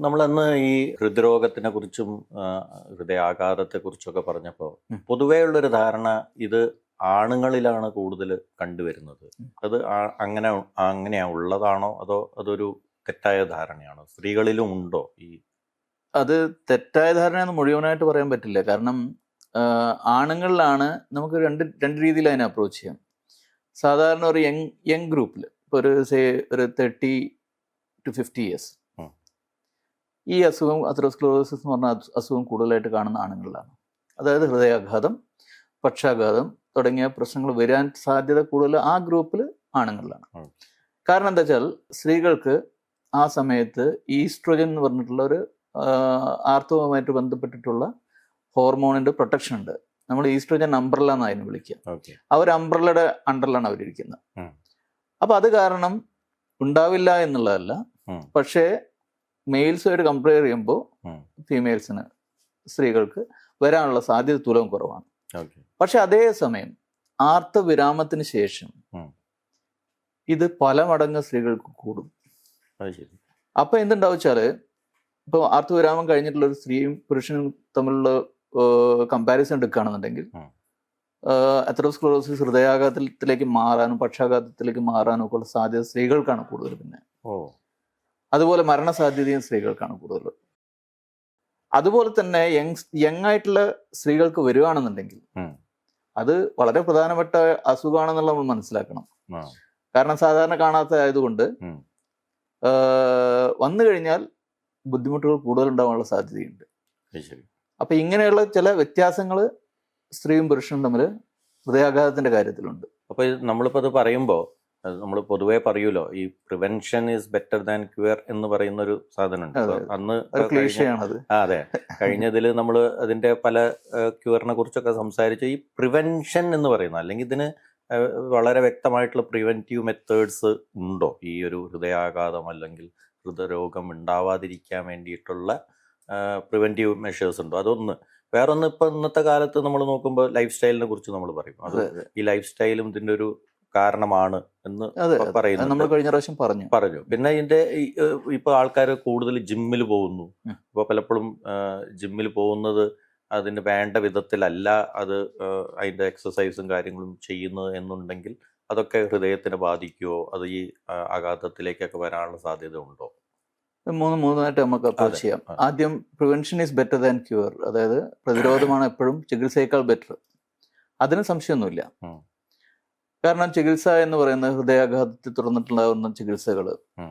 നമ്മളന്ന് ഈ ഹൃദ്രോഗത്തിനെ കുറിച്ചും ഹൃദയാഘാതത്തെ കുറിച്ചൊക്കെ പറഞ്ഞപ്പോൾ പൊതുവേ ധാരണ ഇത് ആണുങ്ങളിലാണ് കൂടുതൽ കണ്ടുവരുന്നത്. അത് അങ്ങനെയാ ഉള്ളതാണോ അതോ അതൊരു തെറ്റായ ധാരണയാണോ? സ്ത്രീകളിലും ഉണ്ടോ ഈ? അത് തെറ്റായ ധാരണയെന്ന് മുഴുവനായിട്ട് പറയാൻ പറ്റില്ല. കാരണം ആണുങ്ങളിലാണ് നമുക്ക് രണ്ട് രീതിയിൽ അതിനെ അപ്രോച്ച് ചെയ്യാം. സാധാരണ ഒരു യങ് ഗ്രൂപ്പിൽ ഇപ്പോൾ ഒരു 30 to 50 years ഈ അസുഖം അതെറോസ്ക്ലെറോസിസ് എന്ന് പറഞ്ഞ അസുഖം കൂടുതലായിട്ട് കാണുന്ന ആണുങ്ങളിലാണ്. അതായത് ഹൃദയാഘാതം, പക്ഷാഘാതം തുടങ്ങിയ പ്രശ്നങ്ങൾ വരാൻ സാധ്യത കൂടുതൽ ആ ഗ്രൂപ്പിൽ ആണുങ്ങളിലാണ്. കാരണം എന്താ വെച്ചാൽ സ്ത്രീകൾക്ക് ആ സമയത്ത് ഈസ്ട്രോജൻ എന്ന് പറഞ്ഞിട്ടുള്ള ഒരു ആർത്തവമായിട്ട് ബന്ധപ്പെട്ടിട്ടുള്ള ഹോർമോണിന്റെ പ്രൊട്ടക്ഷൻ ഉണ്ട്. നമ്മൾ ഈസ്ട്രോജൻ അംബ്രല്ല എന്ന് അതിനെ വിളിക്കുക. അവർ അംബ്രല്ലയുടെ അണ്ടറിലാണ് അവരിയ്ക്കുന്നത്. അപ്പൊ അത് കാരണം ഉണ്ടാവില്ല എന്നുള്ളതല്ല, പക്ഷേ മെയിൽസുമായിട്ട് കമ്പയർ ചെയ്യുമ്പോൾ ഫീമെയിൽസിന്, സ്ത്രീകൾക്ക് വരാനുള്ള സാധ്യത തുലവും കുറവാണ്. പക്ഷെ അതേസമയം ആർത്തവിരാമത്തിന് ശേഷം ഇത് പല മടങ്ങ് സ്ത്രീകൾക്ക് കൂടും. അപ്പൊ എന്തുണ്ടാവുച്ചാല് ഇപ്പൊ ആർത്തവിരാമം കഴിഞ്ഞിട്ടുള്ള ഒരു സ്ത്രീയും പുരുഷനും തമ്മിലുള്ള കമ്പാരിസൺ എടുക്കുകയാണെന്നുണ്ടെങ്കിൽ അതെറോസ്ക്ലെറോസിസ് ഹൃദയാഘാതത്തിലേക്ക് മാറാനും പക്ഷാഘാതത്തിലേക്ക് മാറാനും ഒക്കെ ഉള്ള സാധ്യത സ്ത്രീകൾക്കാണ് കൂടുതൽ. പിന്നെ അതുപോലെ മരണസാധ്യതയും സ്ത്രീകൾക്കാണ് കൂടുതൽ. അതുപോലെ തന്നെ യങ് ആയിട്ടുള്ള സ്ത്രീകൾക്ക് വരികയാണെന്നുണ്ടെങ്കിൽ അത് വളരെ പ്രധാനപ്പെട്ട അസുഖമാണെന്നുള്ള നമ്മൾ മനസ്സിലാക്കണം. കാരണം സാധാരണ കാണാത്ത ആയതുകൊണ്ട് വന്നു കഴിഞ്ഞാൽ ബുദ്ധിമുട്ടുകൾ കൂടുതൽ ഉണ്ടാവാനുള്ള സാധ്യതയുണ്ട്. അപ്പൊ ഇങ്ങനെയുള്ള ചില വ്യത്യാസങ്ങൾ സ്ത്രീയും പുരുഷനും തമ്മിൽ ഹൃദയാഘാതത്തിന്റെ കാര്യത്തിലുണ്ട്. അപ്പൊ നമ്മളിപ്പോ അത് പറയുമ്പോൾ നമ്മൾ പൊതുവേ പറയൂലോ, ഈ prevention is better than cure എന്ന് പറയുന്ന ഒരു സാധനമുണ്ട്. അന്ന് അതെ, കഴിഞ്ഞതിൽ നമ്മൾ അതിന്റെ പല ക്യൂറിനെ കുറിച്ചൊക്കെ സംസാരിച്ചു. ഈ പ്രിവെൻഷൻ എന്ന് പറയുന്നത്, അല്ലെങ്കിൽ ഇതിന് വളരെ വ്യക്തമായിട്ടുള്ള പ്രിവെന്റീവ് മെത്തേഡ്സ് ഉണ്ടോ? ഈ ഒരു ഹൃദയാഘാതം അല്ലെങ്കിൽ ഹൃദയരോഗം ഉണ്ടാവാതിരിക്കാൻ വേണ്ടിയിട്ടുള്ള പ്രിവെന്റീവ് മെഷേഴ്സ് ഉണ്ടോ? അതൊന്ന്. വേറൊന്ന്, ഇപ്പൊ ഇന്നത്തെ കാലത്ത് നമ്മൾ നോക്കുമ്പോൾ ലൈഫ് സ്റ്റൈലിനെ കുറിച്ച് നമ്മൾ പറയും. അത് ഈ ലൈഫ് സ്റ്റൈലും ഇതിന്റെ ഒരു കാരണമാണ് എന്ന് പറയുന്നത് നമ്മൾ കഴിഞ്ഞ പ്രാവശ്യം പറഞ്ഞു. പിന്നെ ഇതിന്റെ ഇപ്പൊ ആൾക്കാർ കൂടുതൽ ജിമ്മിൽ പോകുന്നു. ഇപ്പൊ പലപ്പോഴും ജിമ്മിൽ പോകുന്നത് അതിന് വേണ്ട വിധത്തിലല്ല അത് അതിന്റെ എക്സസൈസും കാര്യങ്ങളും ചെയ്യുന്നത് എന്നുണ്ടെങ്കിൽ അതൊക്കെ ഹൃദയത്തിനെ ബാധിക്കുമോ? അത് ഈ ആഘാതത്തിലേക്കൊക്കെ വരാനുള്ള സാധ്യത ഉണ്ടോ? മൂന്നായിട്ട് നമുക്ക് അപ്രോച്ച് ചെയ്യാം. ആദ്യം, prevention is better than cure. അതായത് പ്രതിരോധമാണ് എപ്പോഴും ചികിത്സയേക്കാൾ ബെറ്റർ. അതിന് സംശയമൊന്നുമില്ല. കാരണം ചികിത്സ എന്ന് പറയുന്നത് ഹൃദയാഘാതത്തെ തുടർന്നിട്ടുണ്ടാകുന്ന ചികിത്സകൾ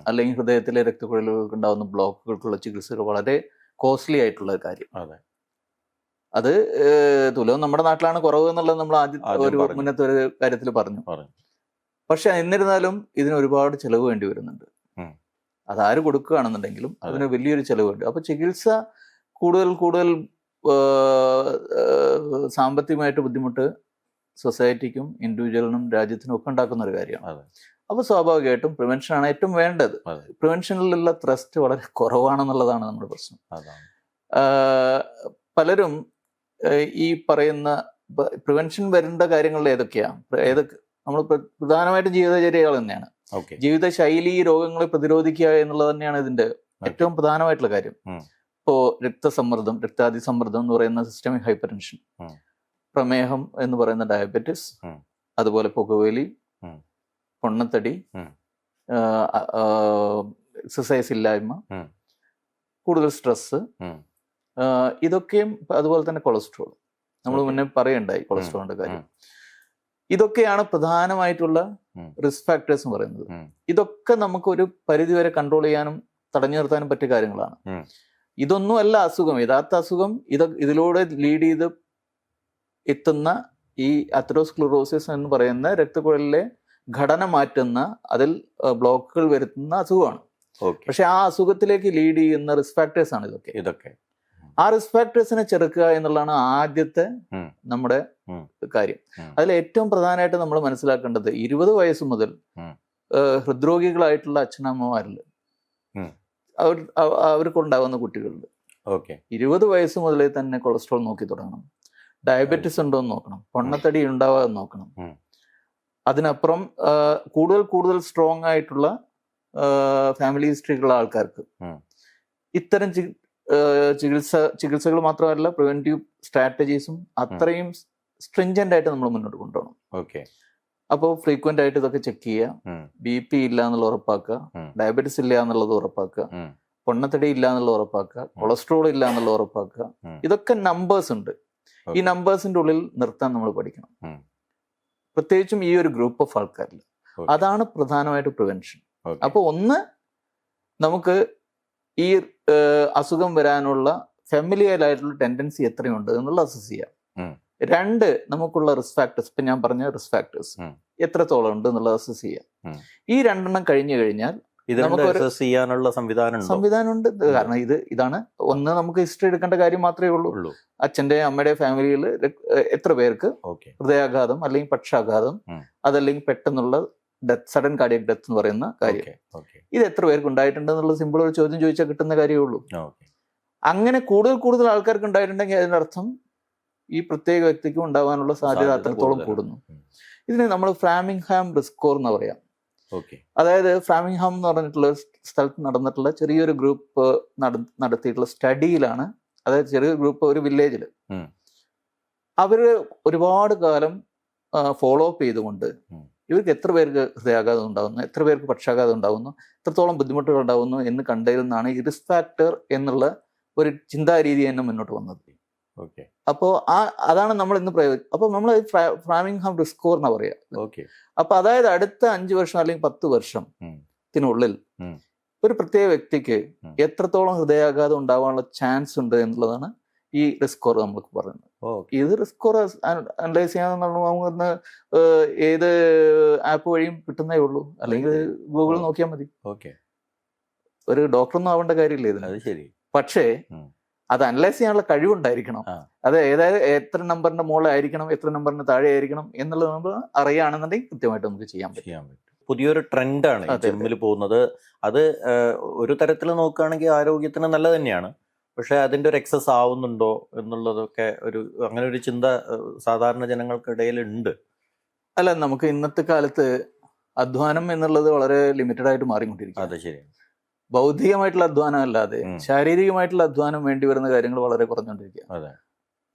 അല്ലെങ്കിൽ ഹൃദയത്തിലെ രക്തക്കുഴലുകൾക്ക് ഉണ്ടാകുന്ന ബ്ലോക്കുകൾക്കുള്ള ചികിത്സകൾ വളരെ കോസ്റ്റ്ലി ആയിട്ടുള്ള കാര്യം. അത് തുലവും നമ്മുടെ നാട്ടിലാണ് കുറവ് എന്നുള്ളത് നമ്മൾ മുന്നത്തെ ഒരു കാര്യത്തിൽ പറഞ്ഞു. പക്ഷെ എന്നിരുന്നാലും ഇതിന് ഒരുപാട് ചെലവ് വേണ്ടി വരുന്നുണ്ട്. അതാര് കൊടുക്കുകയാണെന്നുണ്ടെങ്കിലും അതിന് വലിയൊരു ചെലവുണ്ട്. അപ്പൊ ചികിത്സ കൂടുതൽ സാമ്പത്തികമായിട്ട് ബുദ്ധിമുട്ട് സൊസൈറ്റിക്കും ഇൻഡിവിജ്വലിനും രാജ്യത്തിനും ഒക്കെ ഉണ്ടാക്കുന്ന ഒരു കാര്യമാണ്. അപ്പൊ സ്വാഭാവികമായിട്ടും പ്രിവെൻഷനാണ് ഏറ്റവും വേണ്ടത്. പ്രിവെൻഷനിലുള്ള ത്രസ്റ്റ് വളരെ കുറവാണെന്നുള്ളതാണ് നമ്മുടെ പ്രശ്നം. പലരും ഈ പറയുന്ന പ്രിവെൻഷൻ വരേണ്ട കാര്യങ്ങളിൽ ഏതൊക്കെ നമ്മൾ പ്രധാനമായിട്ടും ജീവിതചര്യകൾ തന്നെയാണ്. ജീവിതശൈലി രോഗങ്ങളെ പ്രതിരോധിക്കുക എന്നുള്ളത് തന്നെയാണ് ഇതിന്റെ ഏറ്റവും പ്രധാനമായിട്ടുള്ള കാര്യം. ഇപ്പോ രക്തസമ്മർദ്ദം, രക്താതിസമ്മർദ്ദം എന്ന് പറയുന്ന സിസ്റ്റമിക് ഹൈപ്പർ ടെൻഷൻ, പ്രമേഹം എന്ന് പറയുന്ന ഡയബറ്റിസ്, അതുപോലെ പുകവലി, പൊണ്ണത്തടി, എക്സസൈസ് ഇല്ലായ്മ, കൂടുതൽ സ്ട്രെസ്, ഇതൊക്കെയും, അതുപോലെ തന്നെ കൊളസ്ട്രോൾ, നമ്മൾ മുന്നേ പറയണ്ടായി കൊളസ്ട്രോളിന്റെ കാര്യം. ഇതൊക്കെയാണ് പ്രധാനമായിട്ടുള്ള റിസ്ക് ഫാക്ടേഴ്സ് എന്ന് പറയുന്നത്. ഇതൊക്കെ നമുക്ക് ഒരു പരിധിവരെ കൺട്രോൾ ചെയ്യാനും തടഞ്ഞു നിർത്താനും പറ്റിയ കാര്യങ്ങളാണ്. ഇതൊന്നുമല്ല അസുഖം. യഥാർത്ഥ അസുഖം ഇതിലൂടെ ലീഡ് ചെയ്ത് എത്തുന്ന ഈ അതെറോസ്ക്ലെറോസിസ് എന്ന് പറയുന്ന രക്തക്കുഴലിലെ ഘടന മാറ്റുന്ന, അതിൽ ബ്ലോക്കുകൾ വരുത്തുന്ന അസുഖമാണ്. പക്ഷെ ആ അസുഖത്തിലേക്ക് ലീഡ് ചെയ്യുന്ന റിസ്ക് ഫാക്ടേഴ്സ് ആണ് ഇതൊക്കെ. ആ റിസ്ക് ഫാക്ടേഴ്സിനെ ചെറുക്കുക എന്നുള്ളതാണ് ആദ്യത്തെ നമ്മുടെ കാര്യം. അതിൽ ഏറ്റവും പ്രധാനമായിട്ട് നമ്മൾ മനസ്സിലാക്കേണ്ടത് 20 വയസ്സ് മുതൽ ഹൃദ്രോഗികളായിട്ടുള്ള അച്ഛനമ്മമാരിൽ അവർക്കുണ്ടാകുന്ന കുട്ടികളിൽ 20 വയസ്സ് മുതലേ തന്നെ കൊളസ്ട്രോൾ നോക്കി തുടങ്ങണം, ഡയബറ്റിസ് ഉണ്ടോ എന്ന് നോക്കണം, പൊണ്ണത്തടി ഉണ്ടാവാതെ നോക്കണം. അതിനപ്പുറം കൂടുതൽ സ്ട്രോങ് ആയിട്ടുള്ള ഫാമിലി ഹിസ്റ്ററിയുള്ള ആൾക്കാർക്ക് ഇത്തരം ചികിത്സകൾ മാത്രമല്ല പ്രിവെന്റീവ് സ്ട്രാറ്റജീസും അത്രയും സ്ട്രിഞ്ചന്റ് ആയിട്ട് നമ്മൾ മുന്നോട്ട് കൊണ്ടുപോകണം. ഓക്കെ. അപ്പോൾ ഫ്രീക്വന്റ് ആയിട്ട് ഇതൊക്കെ ചെക്ക് ചെയ്യുക, BP ഇല്ല എന്നുള്ളത് ഉറപ്പാക്കുക, ഡയബറ്റീസ് ഇല്ല എന്നുള്ളത് ഉറപ്പാക്കുക, പൊണ്ണത്തടി ഇല്ല എന്നുള്ളത് ഉറപ്പാക്കുക, കൊളസ്ട്രോൾ ഇല്ല എന്നുള്ളത് ഉറപ്പാക്കുക. ഇതൊക്കെ നമ്പേഴ്സ് ഉണ്ട്. ഈ നമ്പേഴ്സിന്റെ ഉള്ളിൽ നിർത്താൻ നമ്മൾ പഠിക്കണം, പ്രത്യേകിച്ചും ഈ ഒരു ഗ്രൂപ്പ് ഓഫ് ആൾക്കാരിൽ. അതാണ് പ്രധാനമായിട്ട് പ്രിവെൻഷൻ. അപ്പോൾ ഒന്ന്, നമുക്ക് ഈ അസുഖം വരാനുള്ള ഫെമിലിയർ ആയിട്ടുള്ള ടെൻഡൻസി എത്രയുണ്ട് എന്നുള്ളത് അസസ് ചെയ്യാം. രണ്ട്, നമുക്കുള്ള റിസ്ക് ഫാക്ടേഴ്സ്, ഇപ്പൊ ഞാൻ പറഞ്ഞ റിസ്ക് ഫാക്ടേഴ്സ് എത്രത്തോളം ഉണ്ട് എന്നുള്ളത് അസസ് ചെയ്യാം. ഈ രണ്ടെണ്ണം കഴിഞ്ഞു കഴിഞ്ഞാൽ ചെയ്യാനുള്ള സംവിധാനമുണ്ട്. കാരണം ഇതാണ് ഒന്ന്, നമുക്ക് ഹിസ്റ്ററി എടുക്കേണ്ട കാര്യം മാത്രമേ ഉള്ളൂ. അച്ഛന്റെ അമ്മയുടെ ഫാമിലിയിൽ എത്ര പേർക്ക് ഹൃദയാഘാതം അല്ലെങ്കിൽ പക്ഷാഘാതം, അതല്ലെങ്കിൽ പെട്ടെന്നുള്ള ഡെത്ത്, സഡൻ കാർഡിയക് ഡെത്ത് എന്ന് പറയുന്ന കാര്യം, ഇത് എത്ര പേർക്ക് ഉണ്ടായിട്ടുണ്ട് എന്നുള്ള സിമ്പിൾ ഒരു ചോദ്യം ചോദിച്ചാൽ കിട്ടുന്ന കാര്യമേ ഉള്ളൂ. അങ്ങനെ കൂടുതൽ ആൾക്കാർക്ക് ഉണ്ടായിട്ടുണ്ടെങ്കിൽ അതിനർത്ഥം ഈ പ്രത്യേക വ്യക്തിക്കും ഉണ്ടാവാനുള്ള സാധ്യത അത്രത്തോളം കൂടുന്നു. ഇതിന് നമ്മൾ ഫ്രാമിംഗ്ഹാം റിസ്ക് സ്കോർ എന്ന് പറയാം. അതായത് ഫ്രാമിംഗ്ഹാം എന്ന് പറഞ്ഞിട്ടുള്ള സ്ഥലത്ത് നടന്നിട്ടുള്ള ചെറിയൊരു ഗ്രൂപ്പ് നടത്തിയിട്ടുള്ള സ്റ്റഡിയിലാണ്, അതായത് ചെറിയൊരു ഗ്രൂപ്പ് ഒരു വില്ലേജിൽ അവര് ഒരുപാട് കാലം ഫോളോ അപ്പ് ചെയ്തുകൊണ്ട് ഇവർക്ക് എത്ര പേർക്ക് ഹൃദയാഘാതം ഉണ്ടാകുന്നു, എത്ര പേർക്ക് പക്ഷാഘാതം ഉണ്ടാകുന്നു, എത്രത്തോളം ബുദ്ധിമുട്ടുകൾ ഉണ്ടാകുന്നു എന്ന് കണ്ടതിൽ ഈ റിസ്ക് ഫാക്ടർ എന്നുള്ള ഒരു ചിന്താരീതി തന്നെ മുന്നോട്ട് വന്നത്. അപ്പോൾ അതാണ് നമ്മൾ ഇന്ന് അപ്പോൾ നമ്മൾ ഫ്രാമിംഗ്ഹാം റിസ്ക് സ്കോർ എന്നാ പറയാ. അപ്പൊ അതായത് അടുത്ത 5 വർഷം അല്ലെങ്കിൽ 10 വർഷത്തിനുള്ളിൽ ഒരു പ്രത്യേക വ്യക്തിക്ക് എത്രത്തോളം ഹൃദയാഘാതം ഉണ്ടാവാനുള്ള ചാൻസ് ഉണ്ട് എന്നുള്ളതാണ് ഈ റിസ്ക് സ്കോർ നമുക്ക് പറയുന്നത്. ഇത് റിസ്ക് സ്കോർ അനലൈസ് ചെയ്യാൻ നമുക്ക് ഏത് ആപ്പ് വഴിയും കിട്ടുന്നേ ഉള്ളൂ, അല്ലെങ്കിൽ ഗൂഗിൾ നോക്കിയാൽ മതി. ഒരു ഡോക്ടറൊന്നും ആവേണ്ട കാര്യമില്ല ഇതിന്. പക്ഷേ അത് അനലൈസ് ചെയ്യാനുള്ള കഴിവുണ്ടായിരിക്കണം. അത് എത്ര നമ്പറിന്റെ മുകളിലായിരിക്കണം, എത്ര നമ്പറിന് താഴെ ആയിരിക്കണം എന്നുള്ളത് നമ്മൾ അറിയുകയാണെന്നുണ്ടെങ്കിൽ കൃത്യമായിട്ട് നമുക്ക് ചെയ്യാൻ പറ്റും. പുതിയൊരു ട്രെൻഡാണ് ജിമ്മിൽ പോകുന്നത്. അത് ഒരു തരത്തിൽ നോക്കുകയാണെങ്കിൽ ആരോഗ്യത്തിന് നല്ലത് തന്നെയാണ്. പക്ഷെ അതിന്റെ ഒരു എക്സസ് ആവുന്നുണ്ടോ എന്നുള്ളതൊക്കെ അങ്ങനെ ഒരു ചിന്ത സാധാരണ ജനങ്ങൾക്കിടയിൽ ഉണ്ട്. അല്ല, നമുക്ക് ഇന്നത്തെ കാലത്ത് അധ്വാനം എന്നുള്ളത് വളരെ ലിമിറ്റഡ് ആയിട്ട് മാറിക്കൊണ്ടിരിക്കും. അതെ, ശരി. ബൗദ്ധികമായിട്ടുള്ള അധ്വാനം അല്ലാതെ ശാരീരികമായിട്ടുള്ള അധ്വാനം വേണ്ടി വരുന്ന കാര്യങ്ങൾ വളരെ കുറഞ്ഞുകൊണ്ടിരിക്കുക.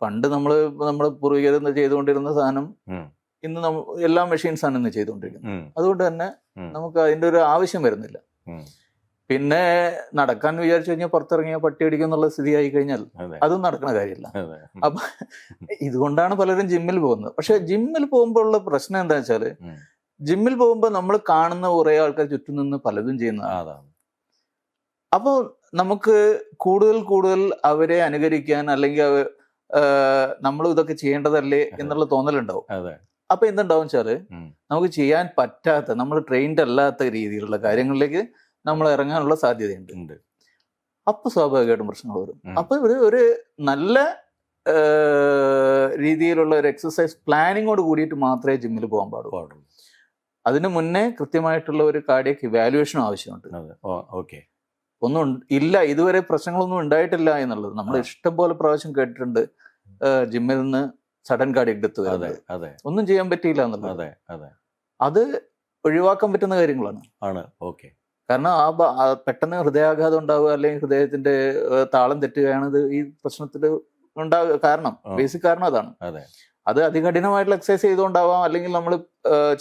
പണ്ട് നമ്മുടെ പൂർവികർ ചെയ്തുകൊണ്ടിരുന്ന സാധനം ഇന്ന് എല്ലാ മെഷീൻസാണ് ഇന്ന് ചെയ്തുകൊണ്ടിരിക്കുന്നത്. അതുകൊണ്ട് തന്നെ നമുക്ക് അതിന്റെ ഒരു ആവശ്യം വരുന്നില്ല. പിന്നെ നടക്കാൻ വിചാരിച്ചു കഴിഞ്ഞാൽ പുറത്തിറങ്ങിയ പട്ടി അടിക്കും എന്നുള്ള സ്ഥിതിയായി കഴിഞ്ഞാൽ അതും നടക്കുന്ന കാര്യമില്ല. അപ്പൊ ഇതുകൊണ്ടാണ് പലരും ജിമ്മിൽ പോകുന്നത്. പക്ഷെ ജിമ്മിൽ പോകുമ്പോഴുള്ള പ്രശ്നം എന്താ വെച്ചാല്, ജിമ്മിൽ പോകുമ്പോൾ നമ്മൾ കാണുന്ന കുറെ ആൾക്കാർ ചുറ്റും നിന്ന് പലതും ചെയ്യുന്നതാണ്. അപ്പോൾ നമുക്ക് കൂടുതൽ അവരെ അനുകരിക്കാൻ അല്ലെങ്കിൽ നമ്മളും ഇതൊക്കെ ചെയ്യേണ്ടതല്ലേ എന്നുള്ള തോന്നലുണ്ടാവും. അപ്പൊ എന്തുണ്ടാവും വെച്ചാല്, നമുക്ക് ചെയ്യാൻ പറ്റാത്ത, നമ്മൾ ട്രെയിൻഡ് അല്ലാത്ത രീതിയിലുള്ള കാര്യങ്ങളിലേക്ക് നമ്മൾ ഇറങ്ങാനുള്ള സാധ്യതയുണ്ട്. അപ്പൊ സ്വാഭാവികമായിട്ടും പ്രശ്നങ്ങൾ വരും. അപ്പൊ ഒരു നല്ല രീതിയിലുള്ള ഒരു എക്സസൈസ് പ്ലാനിങ്ങോട് കൂടിയിട്ട് മാത്രമേ ജിമ്മിൽ പോകാൻ പാടുള്ളൂ. അതിനു മുന്നേ കൃത്യമായിട്ടുള്ള ഒരു കാർഡിയക് ഇവാലുവേഷനും ആവശ്യമുണ്ട്. ഒന്നും ഇല്ല, ഇതുവരെ പ്രശ്നങ്ങളൊന്നും ഉണ്ടായിട്ടില്ല എന്നുള്ളത് നമ്മൾ ഇഷ്ടം പോലെ പ്രാവശ്യം കേട്ടിട്ടുണ്ട്. ജിമ്മിൽ നിന്ന് സഡൻ കാർഡിയക് ഡെത്ത് വരുന്നത് ഒന്നും ചെയ്യാൻ പറ്റിയില്ല എന്നുള്ളത്. അത് ഒഴിവാക്കാൻ പറ്റുന്ന കാര്യങ്ങളാണ്. കാരണം പെട്ടെന്ന് ഹൃദയാഘാതം ഉണ്ടാവുക അല്ലെങ്കിൽ ഹൃദയത്തിന്റെ താളം തെറ്റുകയാണ് ഈ പ്രശ്നത്തിൽ ഉണ്ടാവുക. കാരണം ബേസിക് കാരണം അതാണ്. അത് അതികഠിനമായിട്ടുള്ള എക്സസൈസ് ചെയ്തുകൊണ്ടാവാം, അല്ലെങ്കിൽ നമ്മൾ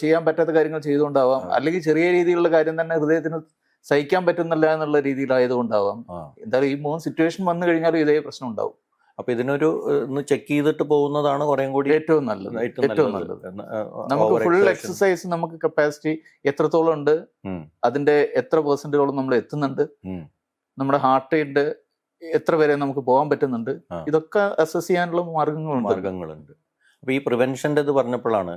ചെയ്യാൻ പറ്റാത്ത കാര്യങ്ങൾ ചെയ്തുകൊണ്ടാവാം, അല്ലെങ്കിൽ ചെറിയ രീതിയിലുള്ള കാര്യം തന്നെ ഹൃദയത്തിന് സഹിക്കാൻ പറ്റുന്നില്ല എന്നുള്ള രീതിയിലായതുകൊണ്ടാവാം. എന്തായാലും ഈ 3 സിറ്റുവേഷൻ വന്നു കഴിഞ്ഞാലും ഇതേ പ്രശ്നം ഉണ്ടാവും. അപ്പൊ ഇതിനൊരു ചെക്ക് ചെയ്തിട്ട് പോകുന്നതാണ് കുറേ കൂടി ഏറ്റവും നല്ലത്. നമുക്ക് ഫുൾ എക്സസൈസ്, നമുക്ക് കപ്പാസിറ്റി എത്രത്തോളം ഉണ്ട്, അതിന്റെ എത്ര പെർസെന്റോളം നമ്മൾ എത്തുന്നുണ്ട്, നമ്മുടെ ഹാർട്ടിന്റെ എത്ര വരെ നമുക്ക് പോകാൻ പറ്റുന്നുണ്ട്, ഇതൊക്കെ അസസ് ചെയ്യാനുള്ള മാർഗങ്ങളുണ്ട്. അപ്പൊ ഈ പ്രിവെൻഷൻ്റെ ഇത് പറഞ്ഞപ്പോഴാണ്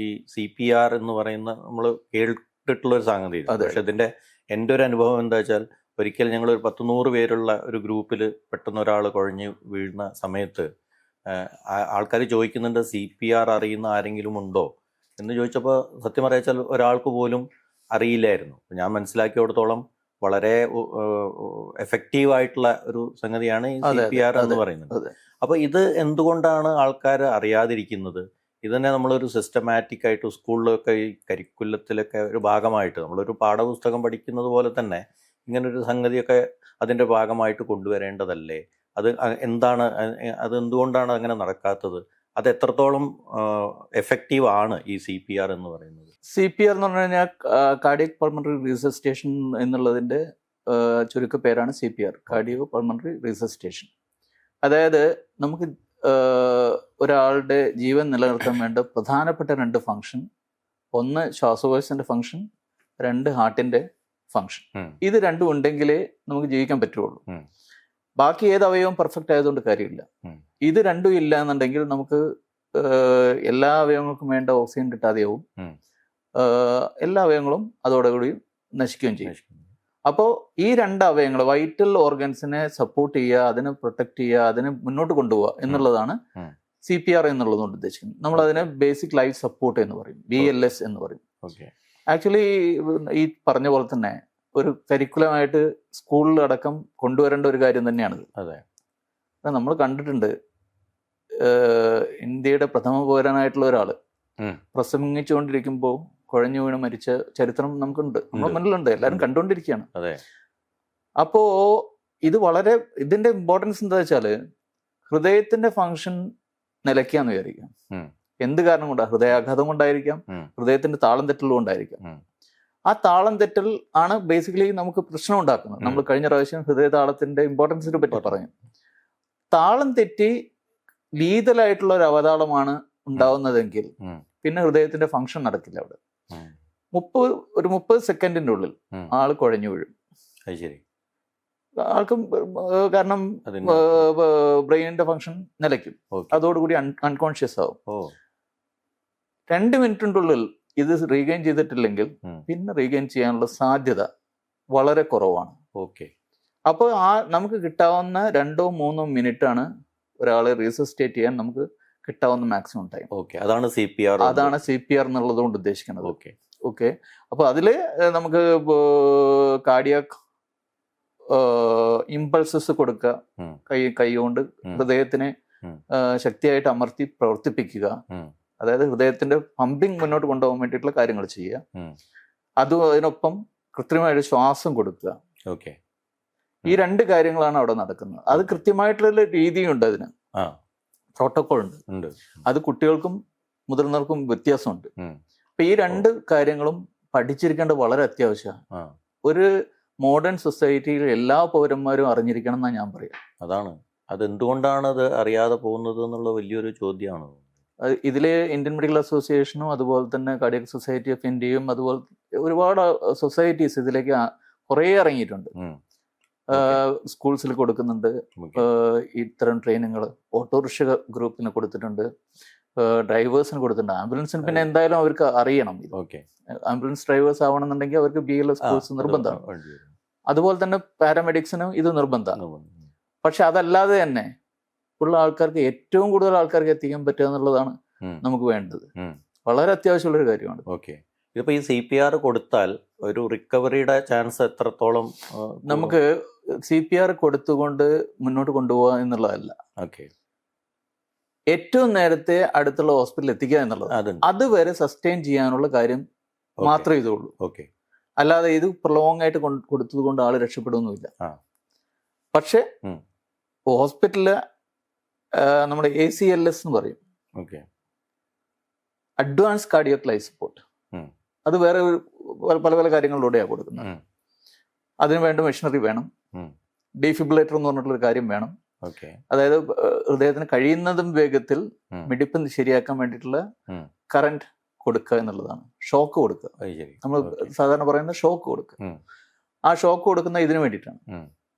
ഈ CPR എന്ന് പറയുന്ന നമ്മൾ കേട്ടിട്ടുള്ള ഒരു സംഗതി. പക്ഷെ ഇതിന്റെ എൻ്റെ ഒരു അനുഭവം എന്താ വെച്ചാൽ, ഒരിക്കൽ ഞങ്ങൾ ഒരു 100-100 പേരുള്ള ഒരു ഗ്രൂപ്പിൽ പെട്ടെന്ന് ഒരാൾ കുഴഞ്ഞ് വീഴുന്ന സമയത്ത് ആൾക്കാർ ചോദിക്കുന്നുണ്ട്, CPR അറിയുന്ന ആരെങ്കിലും ഉണ്ടോ എന്ന് ചോദിച്ചപ്പോൾ സത്യം പറയാച്ചാൽ ഒരാൾക്ക് പോലും അറിയില്ലായിരുന്നു. ഞാൻ മനസ്സിലാക്കിയിടത്തോളം വളരെ എഫക്റ്റീവായിട്ടുള്ള ഒരു സംഗതിയാണ് ഈ CPR എന്ന് പറയുന്നത്. അപ്പോൾ ഇത് എന്തുകൊണ്ടാണ് ആൾക്കാർ അറിയാതിരിക്കുന്നത്? ഇതിനെ നമ്മളൊരു സിസ്റ്റമാറ്റിക് ആയിട്ട് സ്കൂളിലൊക്കെ ഈ കരിക്കുലത്തിലൊക്കെ ഒരു ഭാഗമായിട്ട് നമ്മളൊരു പാഠപുസ്തകം പഠിക്കുന്നത് പോലെ തന്നെ ഇങ്ങനൊരു സംഗതിയൊക്കെ അതിൻ്റെ ഭാഗമായിട്ട് കൊണ്ടുവരേണ്ടതല്ലേ? അത് എന്താണ് അത് എന്തുകൊണ്ടാണ് അങ്ങനെ നടക്കാത്തത്? അത് എത്രത്തോളം എഫക്റ്റീവ് ആണ് ഈ CPR എന്ന് പറയുന്നത്? CPR എന്ന് പറഞ്ഞു കഴിഞ്ഞാൽ കാർഡിയക് പൾമണറി റീസസിറ്റേഷൻ എന്നുള്ളതിൻ്റെ ചുരുക്ക പേരാണ് CPR, കാർഡിയോ പൾമണറി റീസസിറ്റേഷൻ. അതായത് നമുക്ക് ഒരാളുടെ ജീവൻ നിലനിർത്താൻ വേണ്ട പ്രധാനപ്പെട്ട 2 ഫംഗ്ഷൻ, ഒന്ന് ശ്വാസകോശത്തിൻ്റെ ഫംഗ്ഷൻ, 2 ഹാർട്ടിൻ്റെ ഫംഗ്ഷൻ. ഇത് രണ്ടും ഉണ്ടെങ്കിലേ നമുക്ക് ജീവിക്കാൻ പറ്റുള്ളൂ. ബാക്കി ഏത് അവയവം പെർഫെക്റ്റ് ആയതുകൊണ്ട് കാര്യമില്ല. ഇത് രണ്ടും ഇല്ല എന്നുണ്ടെങ്കിൽ നമുക്ക് എല്ലാ അവയവങ്ങൾക്കും വേണ്ട ഓക്സിജൻ കിട്ടാതെയാവും, എല്ലാ അവയവങ്ങളും അതോടുകൂടി നശിക്കുകയും ചെയ്യും. അപ്പോൾ ഈ 2 അവയവങ്ങൾ, വൈറ്റൽ ഓർഗൻസിനെ സപ്പോർട്ട് ചെയ്യുക, അതിനെ പ്രൊട്ടക്ട് ചെയ്യുക, അതിനെ മുന്നോട്ട് കൊണ്ടുപോവുക എന്നുള്ളതാണ് CPR എന്നുള്ളതുകൊണ്ട് ഉദ്ദേശിക്കുന്നത്. നമ്മൾ അതിനെ ബേസിക് ലൈഫ് സപ്പോർട്ട് എന്ന് പറയും, BLS എന്ന് പറയും. ആക്ച്വലി ഈ പറഞ്ഞ പോലെ തന്നെ ഒരു കരിക്കുലമായിട്ട് സ്കൂളിലടക്കം കൊണ്ടുവരേണ്ട ഒരു കാര്യം തന്നെയാണിത്. അതെ, നമ്മൾ കണ്ടിട്ടുണ്ട്, ഇന്ത്യയുടെ പ്രഥമ പൗരനായിട്ടുള്ള ഒരാൾ പ്രസംഗിച്ചുകൊണ്ടിരിക്കുമ്പോൾ കുഴഞ്ഞു വീണ് മരിച്ച ചരിത്രം നമുക്കുണ്ട്, നമ്മുടെ മുന്നിലുണ്ട്, എല്ലാവരും കണ്ടുകൊണ്ടിരിക്കുകയാണ്. അപ്പോ ഇത് വളരെ, ഇതിന്റെ ഇമ്പോർട്ടൻസ് എന്താ വെച്ചാല്, ഹൃദയത്തിന്റെ ഫംഗ്ഷൻ നിലയ്ക്കാന്ന് വിചാരിക്കാം. എന്ത് കാരണം കൊണ്ടാണ്? ഹൃദയാഘാതം കൊണ്ടായിരിക്കാം, ഹൃദയത്തിന്റെ താളം തെറ്റൽ കൊണ്ടായിരിക്കാം. ആ താളം തെറ്റൽ ആണ് ബേസിക്കലി നമുക്ക് പ്രശ്നം ഉണ്ടാക്കുന്നത്. നമ്മൾ കഴിഞ്ഞ പ്രാവശ്യം ഹൃദയതാളത്തിന്റെ ഇമ്പോർട്ടൻസിനെ പറ്റി പറഞ്ഞു. താളം തെറ്റി ലീതലായിട്ടുള്ള ഒരു അവതാളമാണ് ഉണ്ടാവുന്നതെങ്കിൽ പിന്നെ ഹൃദയത്തിന്റെ ഫംഗ്ഷൻ നടക്കില്ല. അവിടെ 30 സെക്കൻഡിന്റെ ഉള്ളിൽ ആള് കുഴഞ്ഞു വീഴും. ആൾക്കും, കാരണം ബ്രെയിനിന്റെ ഫംഗ്ഷൻ നിലയ്ക്കും, അതോടുകൂടി അൺകോൺഷ്യസ് ആവും. 2 മിനിറ്റിന്റെ ഉള്ളിൽ ഇത് റീഗെയിൻ ചെയ്തിട്ടില്ലെങ്കിൽ പിന്നെ റീഗെയിൻ ചെയ്യാനുള്ള സാധ്യത വളരെ കുറവാണ്. അപ്പോൾ നമുക്ക് കിട്ടാവുന്ന 2-3 മിനിറ്റാണ് ഒരാളെ റീസസിറ്റേറ്റ് ചെയ്യാൻ നമുക്ക് കിട്ടാവുന്ന മാക്സിമം ടൈം. അതാണ് CPR എന്നുള്ളത് കൊണ്ട് ഉദ്ദേശിക്കുന്നത്. ഓക്കെ, അപ്പോൾ അതില് നമുക്ക് കാർഡിയാക് ഇമ്പൾസസ് കൊടുക്കുക, കൈ കൊണ്ട് ഹൃദയത്തിനെ ശക്തിയായിട്ട് അമർത്തി പ്രവർത്തിപ്പിക്കുക, അതായത് ഹൃദയത്തിന്റെ പമ്പിങ് മുന്നോട്ട് കൊണ്ടുപോകാൻ വേണ്ടിയിട്ടുള്ള കാര്യങ്ങൾ ചെയ്യുക. അതിനൊപ്പം കൃത്രിമമായിട്ട് ശ്വാസം കൊടുക്കുക. ഈ 2 കാര്യങ്ങളാണ് അവിടെ നടക്കുന്നത്. അത് കൃത്യമായിട്ടുള്ള രീതിയുണ്ട്, അതിന് പ്രോട്ടോകോൾ ഉണ്ട്. അത് കുട്ടികൾക്കും മുതിർന്നവർക്കും വ്യത്യാസമുണ്ട്. അപ്പൊ ഈ 2 കാര്യങ്ങളും പഠിച്ചിരിക്കേണ്ടത് വളരെ അത്യാവശ്യമാണ്. ഒരു മോഡേൺ സൊസൈറ്റിയിൽ എല്ലാ പൗരന്മാരും അറിഞ്ഞിരിക്കണം എന്നാണ് ഞാൻ പറയാം. അതാണ്, അതെന്തുകൊണ്ടാണ് അത് അറിയാതെ പോകുന്നത് എന്നുള്ള വലിയൊരു ചോദ്യമാണ്. ഇതില് ഇന്ത്യൻ മെഡിക്കൽ അസോസിയേഷനും അതുപോലെ തന്നെ കാർഡിയക് സൊസൈറ്റി ഓഫ് ഇന്ത്യയും അതുപോലെ ഒരുപാട് സൊസൈറ്റീസ് ഇതിലേക്ക് കുറേ ഇറങ്ങിയിട്ടുണ്ട്. സ്കൂൾസിൽ കൊടുക്കുന്നുണ്ട് ഇത്തരം ട്രെയിനിങ്ങൾ, ഓട്ടോറിക്ഷ ഗ്രൂപ്പിന് കൊടുത്തിട്ടുണ്ട്, ഡ്രൈവേഴ്സിന് കൊടുത്തിട്ടുണ്ട്, ആംബുലൻസിന് പിന്നെ എന്തായാലും അവർക്ക് അറിയണം. ആംബുലൻസ് ഡ്രൈവേഴ്സ് ആവണമെന്നുണ്ടെങ്കിൽ അവർക്ക് BLS കോഴ്സ് നിർബന്ധമാണ്. അതുപോലെ തന്നെ പാരാമെഡിക്സിനും ഇത് നിർബന്ധമാണ്. പക്ഷെ അതല്ലാതെ തന്നെ ഉള്ള ആൾക്കാർക്ക്, ഏറ്റവും കൂടുതൽ ആൾക്കാർക്ക് എത്തിക്കാൻ പറ്റുക എന്നുള്ളതാണ് നമുക്ക് വേണ്ടത്. വളരെ അത്യാവശ്യമുള്ളൊരു കാര്യമാണ്. ഇതിപ്പോ ഈ CPR കൊടുത്താൽ ഒരു റിക്കവറിയുടെ ചാൻസ് എത്രത്തോളം? നമുക്ക് CPR കൊടുത്തുകൊണ്ട് മുന്നോട്ട് കൊണ്ടുപോകുക എന്നുള്ളതല്ല, ഏറ്റവും നേരത്തെ അടുത്തുള്ള ഹോസ്പിറ്റലിൽ എത്തിക്കുക എന്നുള്ളത്. അതുവരെ സസ്റ്റെയിൻ ചെയ്യാനുള്ള കാര്യം മാത്രമേ ഇതുള്ളൂ. അല്ലാതെ ഇത് പ്രൊലോങ് ആയിട്ട് കൊടുത്തത് കൊണ്ട് ആള് രക്ഷപ്പെടുന്നില്ല. പക്ഷെ ഹോസ്പിറ്റലില് നമ്മുടെ ACLS എന്ന് പറയും, അഡ്വാൻസ് കാർഡിയാക് ലൈഫ് സപ്പോർട്ട്. അത് വേറെ പല പല കാര്യങ്ങളിലൂടെയാണ് കൊടുക്കുന്നത്. അതിന് വേണ്ട മെഷീനറി വേണം, ഡീഫിബ്രിലേറ്റർ എന്ന് പറഞ്ഞിട്ടുള്ളൊരു കാര്യം വേണം. അതായത് ഹൃദയത്തിന് കഴിയുന്നതും വേഗത്തിൽ മിടിപ്പ് ശരിയാക്കാൻ വേണ്ടിയിട്ടുള്ള കറന്റ് കൊടുക്കുക എന്നുള്ളതാണ്. ഷോക്ക് കൊടുക്കുക, നമ്മൾ സാധാരണ പറയുന്ന ഷോക്ക് കൊടുക്കുക. ആ ഷോക്ക് കൊടുക്കുന്ന ഇതിനു വേണ്ടിയിട്ടാണ്.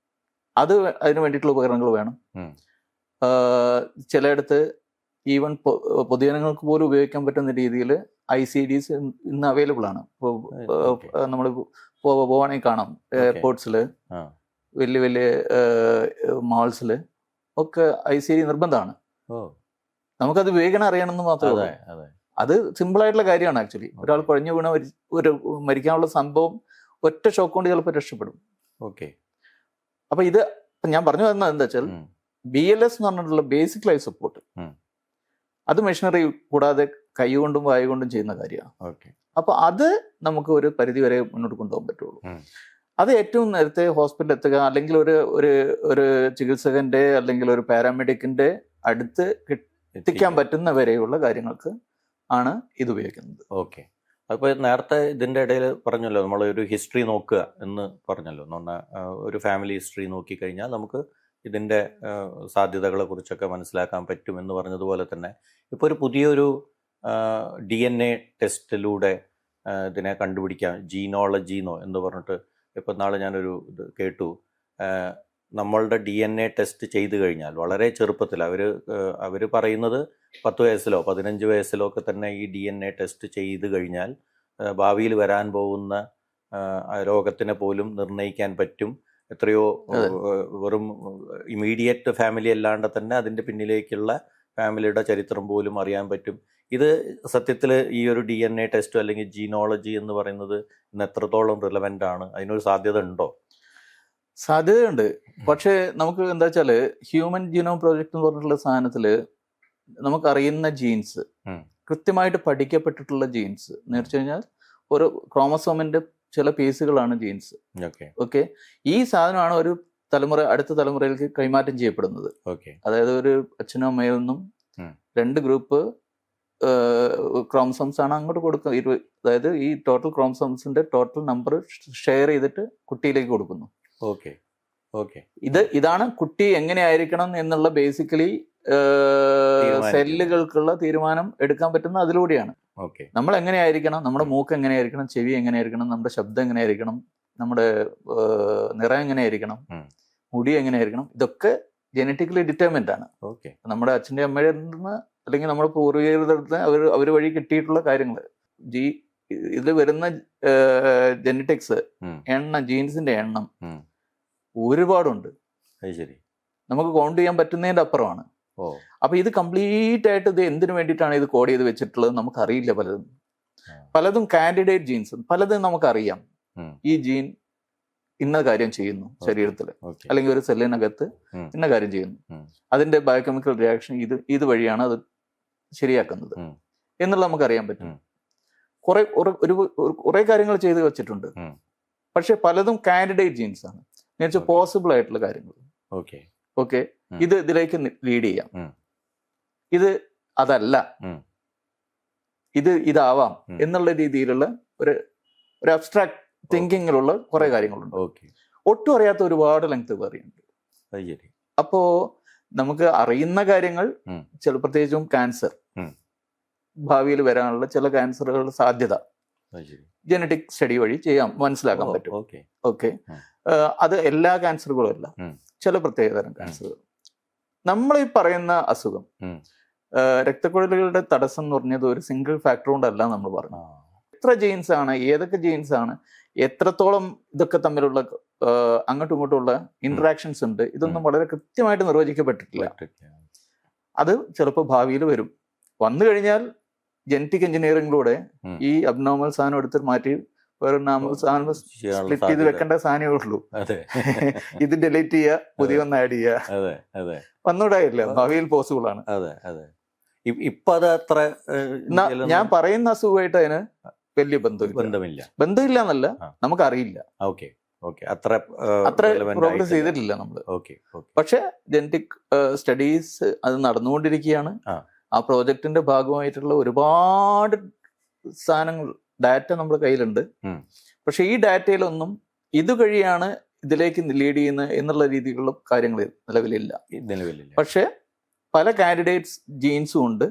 അതിന് വേണ്ടിയിട്ടുള്ള ഉപകരണങ്ങൾ വേണം. ചിലയിടത്ത് ഈവൻ പൊതുജനങ്ങൾക്ക് പോലും ഉപയോഗിക്കാൻ പറ്റുന്ന രീതിയിൽ ICDs ഇന്ന് അവൈലബിൾ ആണ്. നമ്മൾ പോവാണെങ്കിൽ കാണാം, എയർപോർട്ട്സിൽ, വലിയ വലിയ മാൾസിൽ ഒക്കെ ICD നിർബന്ധമാണ്. നമുക്കത് ഉപയോഗിക്കണം, അറിയണമെന്ന് മാത്രമേ. അത് സിമ്പിളായിട്ടുള്ള കാര്യമാണ്. ആക്ച്വലി ഒരാൾ കുഴഞ്ഞു വീണ ഒരു മരിക്കാനുള്ള സംഭവം ഒറ്റ ഷോക്ക് കൊണ്ട് ചിലപ്പോൾ രക്ഷപ്പെടും. അപ്പൊ ഇത് ഞാൻ പറഞ്ഞു വരുന്നത് എന്താ വെച്ചാൽ, BLS എന്ന് പറഞ്ഞിട്ടുള്ള ബേസിക് ലൈഫ് സപ്പോർട്ട്, അത് മെഷീനറി കൂടാതെ കൈ കൊണ്ടും വായ കൊണ്ടും ചെയ്യുന്ന കാര്യമാണ്. അപ്പൊ അത് നമുക്ക് ഒരു പരിധി വരെ മുന്നോട്ട് കൊണ്ടുപോകാൻ പറ്റുള്ളൂ. അത് ഏറ്റവും നേരത്തെ ഹോസ്പിറ്റലിൽ എത്തുക, അല്ലെങ്കിൽ ഒരു ഒരു ഒരു ചികിത്സകന്റെ അല്ലെങ്കിൽ ഒരു പാരാമെഡിക്കിന്റെ അടുത്ത് എത്തിക്കാൻ പറ്റുന്ന വരെയുള്ള കാര്യങ്ങൾക്ക് ആണ് ഇത് ഉപയോഗിക്കുന്നത്. ഓക്കെ. അപ്പോൾ നേരത്തെ ഇതിൻ്റെ ഇടയിൽ പറഞ്ഞല്ലോ, നമ്മൾ ഒരു ഹിസ്റ്ററി നോക്കുക എന്ന് പറഞ്ഞല്ലോ. എന്ന് പറഞ്ഞാൽ ഒരു ഫാമിലി ഹിസ്റ്ററി നോക്കിക്കഴിഞ്ഞാൽ നമുക്ക് ഇതിൻ്റെ സാധ്യതകളെ കുറിച്ചൊക്കെ മനസ്സിലാക്കാൻ പറ്റും എന്ന് പറഞ്ഞതുപോലെ തന്നെ ഇപ്പോൾ ഒരു പുതിയൊരു DNA ടെസ്റ്റിലൂടെ ഇതിനെ കണ്ടുപിടിക്കാം, ജീനോളജിന്നോ എന്ന് പറഞ്ഞിട്ട്. ഇപ്പം നാളെ ഞാനൊരു ഇത് കേട്ടു, നമ്മളുടെ DNA ടെസ്റ്റ് ചെയ്ത് കഴിഞ്ഞാൽ വളരെ ചെറുപ്പത്തിൽ അവർ പറയുന്നത് 10 വയസ്സിലോ 15 വയസ്സിലോ ഒക്കെ തന്നെ ഈ DNA ടെസ്റ്റ് ചെയ്ത് കഴിഞ്ഞാൽ ഭാവിയിൽ വരാൻ പോകുന്ന രോഗത്തിനെ പോലും നിർണ്ണയിക്കാൻ പറ്റും. എത്രയോ വെറും ഇമീഡിയറ്റ് ഫാമിലി അല്ലാണ്ട് തന്നെ അതിൻ്റെ പിന്നിലേക്കുള്ള ഫാമിലിയുടെ ചരിത്രം പോലും അറിയാൻ പറ്റും. ഇത് സത്യത്തിൽ ഈ ഒരു DNA ടെസ്റ്റോ അല്ലെങ്കിൽ ജീനോളജി എന്ന് പറയുന്നത് ഇന്ന് എത്രത്തോളം റിലവൻ്റ് ആണ്? അതിനൊരു സാധ്യത ഉണ്ടോ? സാധ്യതയുണ്ട്. പക്ഷേ നമുക്ക് എന്താ വെച്ചാല് ഹ്യൂമൻ ജീനോം പ്രോജക്റ്റ് എന്ന് പറഞ്ഞിട്ടുള്ള സാധനത്തില് നമുക്കറിയുന്ന ജീൻസ്, കൃത്യമായിട്ട് പഠിക്കപ്പെട്ടിട്ടുള്ള ജീൻസ് എന്ന് വെച്ച് കഴിഞ്ഞാൽ ഒരു ക്രോമസോമിന്റെ ചില പീസുകളാണ് ജീൻസ്. ഓക്കെ, ഈ സാധനമാണ് ഒരു അടുത്ത തലമുറയിലേക്ക് കൈമാറ്റം ചെയ്യപ്പെടുന്നത്. അതായത് ഒരു അച്ഛനും അമ്മയിൽ നിന്നും 2 ഗ്രൂപ്പ് ക്രോമസോംസ് ആണ് അങ്ങോട്ട് കൊടുക്കുക. അതായത് ഈ ടോട്ടൽ ക്രോമസോംസിന്റെ ടോട്ടൽ നമ്പർ ഷെയർ ചെയ്തിട്ട് കുട്ടിയിലേക്ക് കൊടുക്കുന്നു. ഇതാണ് കുട്ടി എങ്ങനെയായിരിക്കണം എന്നുള്ള ബേസിക്കലി സെല്ലുകൾക്കുള്ള തീരുമാനം എടുക്കാൻ പറ്റുന്ന അതിലൂടെയാണ്. നമ്മൾ എങ്ങനെയായിരിക്കണം, നമ്മുടെ മൂക്ക് എങ്ങനെയായിരിക്കണം, ചെവി എങ്ങനെയായിരിക്കണം, നമ്മുടെ ശബ്ദം എങ്ങനെയായിരിക്കണം, നമ്മുടെ നിറം എങ്ങനെയായിരിക്കണം, മുടി എങ്ങനെയായിരിക്കണം, ഇതൊക്കെ ജനറ്റിക്കലി ഡിറ്റർമിൻഡ് ആണ്. നമ്മുടെ അച്ഛൻ്റെ അമ്മയുടെ നിന്ന് അല്ലെങ്കിൽ നമ്മുടെ പൂർവികരുടെ അടുത്ത് അവർ വഴി കിട്ടിയിട്ടുള്ള കാര്യങ്ങൾ. ഇതിൽ വരുന്ന ജെനറ്റിക്സ് ജീൻസിന്റെ എണ്ണം ഒരുപാടുണ്ട്. നമുക്ക് കൗണ്ട് ചെയ്യാൻ പറ്റുന്നതിന്റെ അപ്പുറമാണ്. അപ്പൊ ഇത് കംപ്ലീറ്റ് ആയിട്ട് ഇത് എന്തിനു വേണ്ടിയിട്ടാണ് ഇത് കോഡ് ചെയ്ത് വെച്ചിട്ടുള്ളത് നമുക്കറിയില്ല. പലതും കാൻഡിഡേറ്റ് ജീൻസ്, പലതും നമുക്കറിയാം. ഈ ജീൻ ഇന്ന കാര്യം ചെയ്യുന്നു ശരീരത്തിൽ, അല്ലെങ്കിൽ ഒരു സെല്ലിനകത്ത് ഇന്ന കാര്യം ചെയ്യുന്നു, അതിന്റെ ബയോകെമിക്കൽ റിയാക്ഷൻ ഇത് വഴിയാണ് അത് ശരിയാക്കുന്നത് എന്നുള്ളത് നമുക്കറിയാൻ പറ്റും. കുറെ കാര്യങ്ങൾ ചെയ്ത് വെച്ചിട്ടുണ്ട്. പക്ഷെ പലതും കാൻഡിഡേറ്റ് ജീൻസ് ആണ്, എന്നുവെച്ചാൽ പോസിബിൾ ആയിട്ടുള്ള കാര്യങ്ങൾ. ഓക്കെ, ഇത് ഇതിലേക്ക് ലീഡ് ചെയ്യാം, ഇത് അതല്ല, ഇതാവാം എന്നുള്ള രീതിയിലുള്ള ഒരു അബ്സ്ട്രാക്ട് തിങ്കിങ്ങിലുള്ള കുറെ കാര്യങ്ങളുണ്ട്. ഒട്ടും അറിയാത്ത ഒരുപാട് ലെങ്ത് പറയുന്നുണ്ട്. അപ്പോ നമുക്ക് അറിയുന്ന കാര്യങ്ങൾ ചില, പ്രത്യേകിച്ചും ക്യാൻസർ, ഭാവിയിൽ വരാനുള്ള ചില ക്യാൻസറുകളുടെ സാധ്യത ജനറ്റിക് സ്റ്റഡി വഴി മനസ്സിലാക്കാൻ പറ്റും. ഓക്കെ, അത് എല്ലാ ക്യാൻസറുകളും അല്ല, ചില പ്രത്യേകതരം ക്യാൻസറുകൾ. നമ്മൾ ഈ പറയുന്ന അസുഖം രക്തക്കുഴലുകളുടെ തടസ്സം എന്ന് പറഞ്ഞത് ഒരു സിംഗിൾ ഫാക്ടർ കൊണ്ടല്ല നമ്മൾ പറഞ്ഞു. എത്ര ജീൻസ് ആണ്, ഏതൊക്കെ ജീൻസ് ആണ്, എത്രത്തോളം ഇതൊക്കെ തമ്മിലുള്ള അങ്ങോട്ടും ഇങ്ങോട്ടുമുള്ള ഇന്ററാക്ഷൻസ് ഉണ്ട്, ഇതൊന്നും വളരെ കൃത്യമായിട്ട് നിർവചിക്കപ്പെട്ടിട്ടില്ല. അത് ചിലപ്പോൾ ഭാവിയിൽ വന്നു കഴിഞ്ഞാൽ ജനറ്റിക് എഞ്ചിനീയറിംഗിലൂടെ ഈ അബ്നോർമൽ സാധനം എടുത്ത് മാറ്റി വേറെ നോർമൽ സാധനം സ്പ്ലിറ്റ് ചെയ്ത് വെക്കേണ്ട സാധനമേ ഉള്ളൂ. ഇത് ഡിലീറ്റ് ചെയ്യുക, പുതിയ ഒന്ന് ആഡ് ചെയ്യുക, വന്നൂടായില്ല, ഭാവിയിൽ പോസിബിൾ ആണ്. ഞാൻ പറയുന്ന അസുഖമായിട്ട് അതിന് വലിയ ബന്ധമില്ല എന്നല്ല, നമുക്കറിയില്ല, അത്ര പ്രോഗ്രസ് ചെയ്തിട്ടില്ല നമ്മള്. പക്ഷെ ജനറ്റിക് സ്റ്റഡീസ് അത് നടന്നുകൊണ്ടിരിക്കുകയാണ്. ആ പ്രോജക്റ്റിന്റെ ഭാഗമായിട്ടുള്ള ഒരുപാട് സാധനങ്ങൾ, ഡാറ്റ നമ്മുടെ കയ്യിലുണ്ട്. പക്ഷെ ഈ ഡാറ്റയിലൊന്നും ഇതുവഴിയാണ് ഇതിലേക്ക് ലീഡ് ചെയ്യുന്നത് എന്നുള്ള രീതിയിലുള്ള കാര്യങ്ങൾ നിലവിലില്ല. പക്ഷെ പല കാൻഡിഡേറ്റ്സ് ജീൻസും ഉണ്ട്.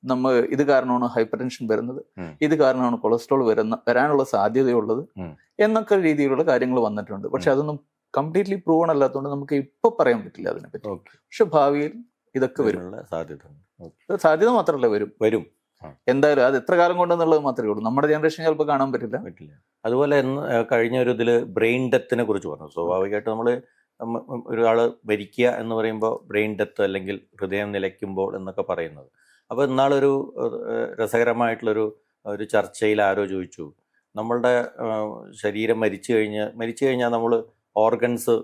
നമ്മൾ ഇത് കാരണമാണ് ഹൈപ്പർ ടെൻഷൻ വരുന്നത്, ഇത് കാരണമാണ് കൊളസ്ട്രോൾ വരാനുള്ള സാധ്യതയുള്ളത് എന്നൊക്കെ രീതിയിലുള്ള കാര്യങ്ങൾ വന്നിട്ടുണ്ട്. പക്ഷെ അതൊന്നും കംപ്ലീറ്റ്ലി പ്രൂവൺ അല്ലാത്തതുകൊണ്ട് നമുക്ക് ഇപ്പൊ പറയാൻ പറ്റില്ല അതിനെപ്പറ്റി. പക്ഷെ ഭാവിയിൽ ഇതൊക്കെ വരും, സാധ്യത മാത്രമല്ല വരും എന്തായാലും. അത് എത്ര കാലം കൊണ്ടെന്നുള്ളത് മാത്രമേ ഉള്ളൂ, നമ്മുടെ ജനറേഷൻ ചിലപ്പോൾ കാണാൻ പറ്റില്ല. അതുപോലെ കഴിഞ്ഞ ഒരു ഇതിൽ ബ്രെയിൻ ഡെത്തിനെ കുറിച്ച് പറഞ്ഞു. സ്വാഭാവികമായിട്ട് നമ്മൾ ഒരാൾ മരിക്കുക എന്ന് പറയുമ്പോൾ ബ്രെയിൻ ഡെത്ത് അല്ലെങ്കിൽ ഹൃദയം നിലയ്ക്കുമ്പോൾ എന്നൊക്കെ പറയുന്നത്. അപ്പോൾ ഇന്നാളൊരു രസകരമായിട്ടുള്ളൊരു ചർച്ചയിൽ ആരോ ചോദിച്ചു, നമ്മളുടെ ശരീരം മരിച്ചു കഴിഞ്ഞാൽ നമ്മൾ ഓർഗൻസ്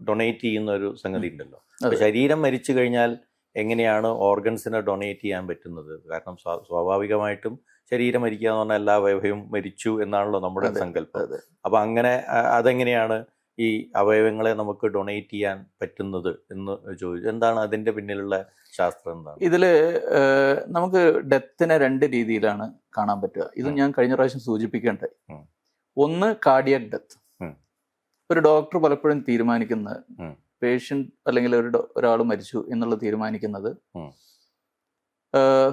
ഡൊണേറ്റ് ചെയ്യുന്ന ഒരു സംഗതി ഉണ്ടല്ലോ. അപ്പോൾ ശരീരം മരിച്ചു കഴിഞ്ഞാൽ എങ്ങനെയാണ് ഓർഗൻസിനെ ഡൊണേറ്റ് ചെയ്യാൻ പറ്റുന്നത്? കാരണം സ്വാഭാവികമായിട്ടും ശരീരം മരിക്കുക എന്ന് പറഞ്ഞാൽ എല്ലാ അവയവവും മരിച്ചു എന്നാണല്ലോ നമ്മുടെ സങ്കല്പം. അപ്പൊ അങ്ങനെ അതെങ്ങനെയാണ് ഈ അവയവങ്ങളെ നമുക്ക് ഡൊണേറ്റ് ചെയ്യാൻ പറ്റുന്നത് എന്ന് ചോദിച്ചു. എന്താണ് അതിന്റെ പിന്നിലുള്ള ശാസ്ത്രം? എന്താണ് ഇതില് നമുക്ക് ഡെത്തിനെ 2 രീതിയിലാണ് കാണാൻ പറ്റുക. ഇത് ഞാൻ കഴിഞ്ഞ പ്രാവശ്യം സൂചിപ്പിക്കേണ്ടായി. ഒന്ന് കാർഡിയക് ഡെത്ത്. ഒരു ഡോക്ടർ പലപ്പോഴും തീരുമാനിക്കുന്നത്, പേഷ്യന്റ് അല്ലെങ്കിൽ ഒരാൾ മരിച്ചു എന്നുള്ളത് തീരുമാനിക്കുന്നത്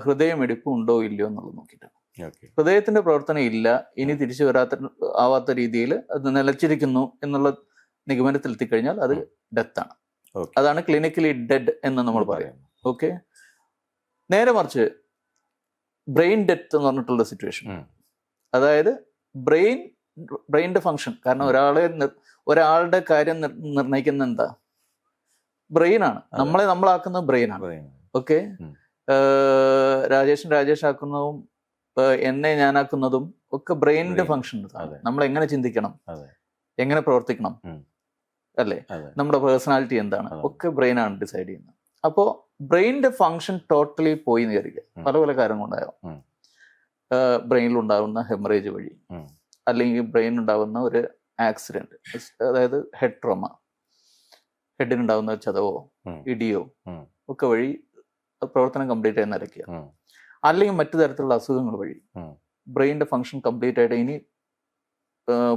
ഹൃദയമിടിപ്പ് ഉണ്ടോ ഇല്ലയോ എന്നുള്ളത് നോക്കിയിട്ടാണ്. ഹൃദയത്തിന്റെ പ്രവർത്തനം ഇല്ല, ഇനി തിരിച്ചു ആവാത്ത രീതിയിൽ അത് നിലച്ചിരിക്കുന്നു എന്നുള്ള നിഗമനത്തിൽ എത്തിക്കഴിഞ്ഞാൽ അത് ഡെത്താണ്. അതാണ് ക്ലിനിക്കലി ഡെഡ് എന്ന് നമ്മൾ പറയാം. ഓക്കെ. നേരെ മറിച്ച് ബ്രെയിൻ ഡെത്ത് എന്ന് പറഞ്ഞിട്ടുള്ള സിറ്റുവേഷൻ, അതായത് ബ്രെയിനിന്റെ ഫങ്ഷൻ. കാരണം ഒരാളുടെ കാര്യം നിർണ്ണയിക്കുന്ന എന്താ? ബ്രെയിനാണ്. നമ്മളാക്കുന്നത് ബ്രെയിനാണ്. ഓക്കെ. രാജേഷ് ആക്കുന്നതും എന്നെ ഞാനാക്കുന്നതും ഒക്കെ ബ്രെയിനിന്റെ ഫങ്ഷൻ. നമ്മൾ എങ്ങനെ ചിന്തിക്കണം, എങ്ങനെ പ്രവർത്തിക്കണം, അല്ലേ, നമ്മുടെ പേഴ്സണാലിറ്റി എന്താണ്, ഒക്കെ ബ്രെയിനാണ് ഡിസൈഡ് ചെയ്യുന്നത്. അപ്പോൾ ബ്രെയിനിന്റെ ഫങ്ഷൻ ടോട്ടലി പോയി നേരിടുക പല പല കാര്യങ്ങളുണ്ടാകും. ബ്രെയിനിൽ ഉണ്ടാകുന്ന ഹെമറേജ് വഴി, അല്ലെങ്കിൽ ബ്രെയിൻ ഉണ്ടാകുന്ന ഒരു ആക്സിഡന്റ്, അതായത് ഹെഡ് ട്രോമ, ഹെഡിനുണ്ടാകുന്ന ചതവോ ഇടിയോ ഒക്കെ വഴി പ്രവർത്തനം കംപ്ലീറ്റ് ആയി നിലയ്ക്കുക. അല്ലെങ്കിൽ മറ്റു തരത്തിലുള്ള അസുഖങ്ങൾ വഴി ബ്രെയിനിന്റെ ഫങ്ഷൻ കംപ്ലീറ്റ് ആയിട്ട് ഇനി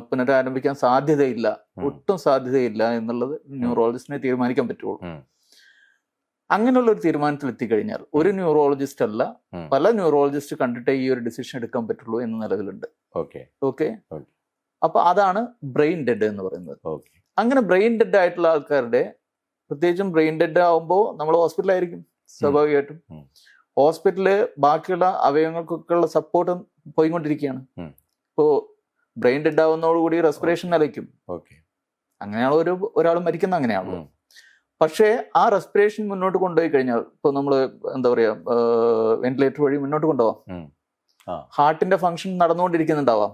പുനരാരംഭിക്കാൻ സാധ്യതയില്ല, ഒട്ടും സാധ്യതയില്ല എന്നുള്ളത് ന്യൂറോളജിസ്റ്റിനെ തീരുമാനിക്കാൻ പറ്റുള്ളൂ. അങ്ങനെയുള്ള ഒരു തീരുമാനത്തിൽ എത്തിക്കഴിഞ്ഞാൽ ഒരു ന്യൂറോളജിസ്റ്റ് അല്ല, പല ന്യൂറോളജിസ്റ്റ് കണ്ടിട്ടേ ഈ ഒരു ഡിസിഷൻ എടുക്കാൻ പറ്റുള്ളൂ എന്ന നിലവിലുണ്ട്. ഓക്കെ. അപ്പൊ അതാണ് ബ്രെയിൻ ഡെഡ് എന്ന് പറയുന്നത്. അങ്ങനെ ബ്രെയിൻ ഡെഡ് ആയിട്ടുള്ള ആൾക്കാരുടെ, പ്രത്യേകിച്ചും ബ്രെയിൻ ഡെഡ് ആവുമ്പോൾ നമ്മൾ ഹോസ്പിറ്റലായിരിക്കും സ്വാഭാവികമായിട്ടും. ഹോസ്പിറ്റലില് ബാക്കിയുള്ള അവയവങ്ങൾക്കൊക്കെ ഉള്ള സപ്പോർട്ട് പോയിക്കൊണ്ടിരിക്കുകയാണ്. ഇപ്പോ ബ്രെയിൻ ഡെഡ് ആവുന്നതോടുകൂടി റെസ്പിറേഷൻ നിലയ്ക്കും. അങ്ങനെയാണോ ഒരാൾ മരിക്കുന്നത്? അങ്ങനെയാണല്ലോ. പക്ഷേ ആ റെസ്പിറേഷൻ മുന്നോട്ട് കൊണ്ടുപോയി കഴിഞ്ഞാൽ, ഇപ്പൊ നമ്മള് എന്താ പറയാ, വെന്റിലേറ്റർ വഴി മുന്നോട്ട് കൊണ്ടുപോവാം. ഹാർട്ടിന്റെ ഫങ്ഷൻ നടന്നുകൊണ്ടിരിക്കുന്നുണ്ടാവാം.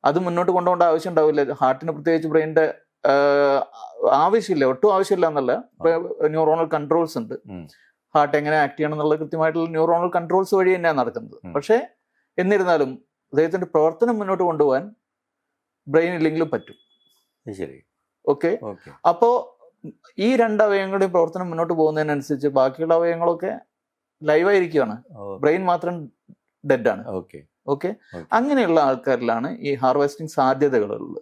അത് മുന്നോട്ട് കൊണ്ടുപോകേണ്ട ആവശ്യം ഉണ്ടാവില്ല. ഹാർട്ടിന് പ്രത്യേകിച്ച് ബ്രെയിനിന്റെ ആവശ്യമില്ല, ഒട്ടും ആവശ്യമില്ല എന്നല്ല. ന്യൂറോണൽ കൺട്രോൾസ് ഉണ്ട്. ഹാർട്ട് എങ്ങനെ ആക്ട് ചെയ്യണം എന്നുള്ള കൃത്യമായിട്ടുള്ള ന്യൂറോണൽ കൺട്രോൾസ് വഴി തന്നെയാണ് നടക്കുന്നത്. പക്ഷേ എന്നിരുന്നാലും അദ്ദേഹത്തിന്റെ പ്രവർത്തനം മുന്നോട്ട് കൊണ്ടുപോകാൻ ബ്രെയിൻ ഇല്ലെങ്കിലും പറ്റും. ഓക്കെ. അപ്പോ ഈ 2 അവയവങ്ങളുടെയും പ്രവർത്തനം മുന്നോട്ട് പോകുന്നതിനനുസരിച്ച് ബാക്കിയുള്ള അവയവങ്ങളൊക്കെ ലൈവായിരിക്കുകയാണ്, ബ്രെയിൻ മാത്രം ഡെഡാണ്. ഓക്കെ. അങ്ങനെയുള്ള ആൾക്കാരിലാണ് ഈ ഹാർവെസ്റ്റിംഗ് സാധ്യതകളുള്ളത്.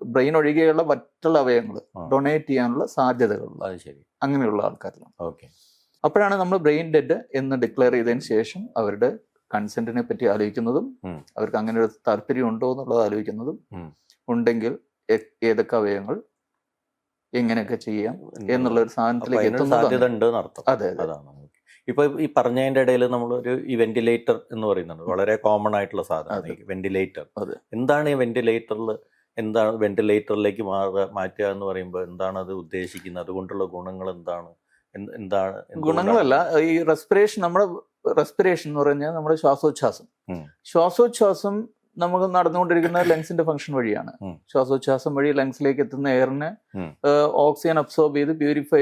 ബ്രെയിൻ ഒഴികെയുള്ള മറ്റുള്ള അവയവങ്ങൾ ഡൊണേറ്റ് ചെയ്യാനുള്ള സാധ്യതകളുള്ളത് അങ്ങനെയുള്ള ആൾക്കാരിലാണ്. അപ്പോഴാണ് നമ്മൾ ബ്രെയിൻ ഡെഡ് എന്ന് ഡിക്ലെയർ ചെയ്തതിന് ശേഷം അവരുടെ കൺസെന്റിനെ പറ്റി ആലോചിക്കുന്നതും, അവർക്ക് അങ്ങനെ ഒരു താല്പര്യം ഉണ്ടോ എന്നുള്ളത് ആലോചിക്കുന്നതും, ഉണ്ടെങ്കിൽ ഏതൊക്കെ അവയവങ്ങൾ എങ്ങനെയൊക്കെ ചെയ്യാം എന്നുള്ള ഒരു സാധനത്തിലേക്ക് എത്തുന്നത്. അതെ. ഇപ്പൊ ഈ പറഞ്ഞതിന്റെ ഇടയിൽ നമ്മളൊരു ഈ വെന്റിലേറ്റർ എന്ന് പറയുന്നുണ്ട്, വളരെ കോമൺ ആയിട്ടുള്ള സാധനമാണ് ഈ വെന്റിലേറ്റർ. എന്താണ് ഈ വെന്റിലേറ്ററിൽ, എന്താണ് വെന്റിലേറ്ററിലേക്ക് മാറ്റുക എന്ന് പറയുമ്പോൾ എന്താണ് അത് ഉദ്ദേശിക്കുന്നത്? അതുകൊണ്ടുള്ള ഗുണങ്ങൾ എന്താണ്? ഗുണങ്ങളല്ല, ഈ റെസ്പിറേഷൻ, നമ്മുടെ റെസ്പിറേഷൻ എന്ന് പറഞ്ഞാൽ നമ്മുടെ ശ്വാസോച്ഛ്വാസം നമുക്ക് നടന്നുകൊണ്ടിരിക്കുന്ന ലങ്സിന്റെ ഫംഗ്ഷൻ വഴിയാണ്. ശ്വാസോച്ഛ്വാസം വഴി ലങ്സിലേക്ക് എത്തുന്ന എയറിനെ ഓക്സിജൻ അബ്സോർബ് ചെയ്ത് പ്യൂരിഫൈ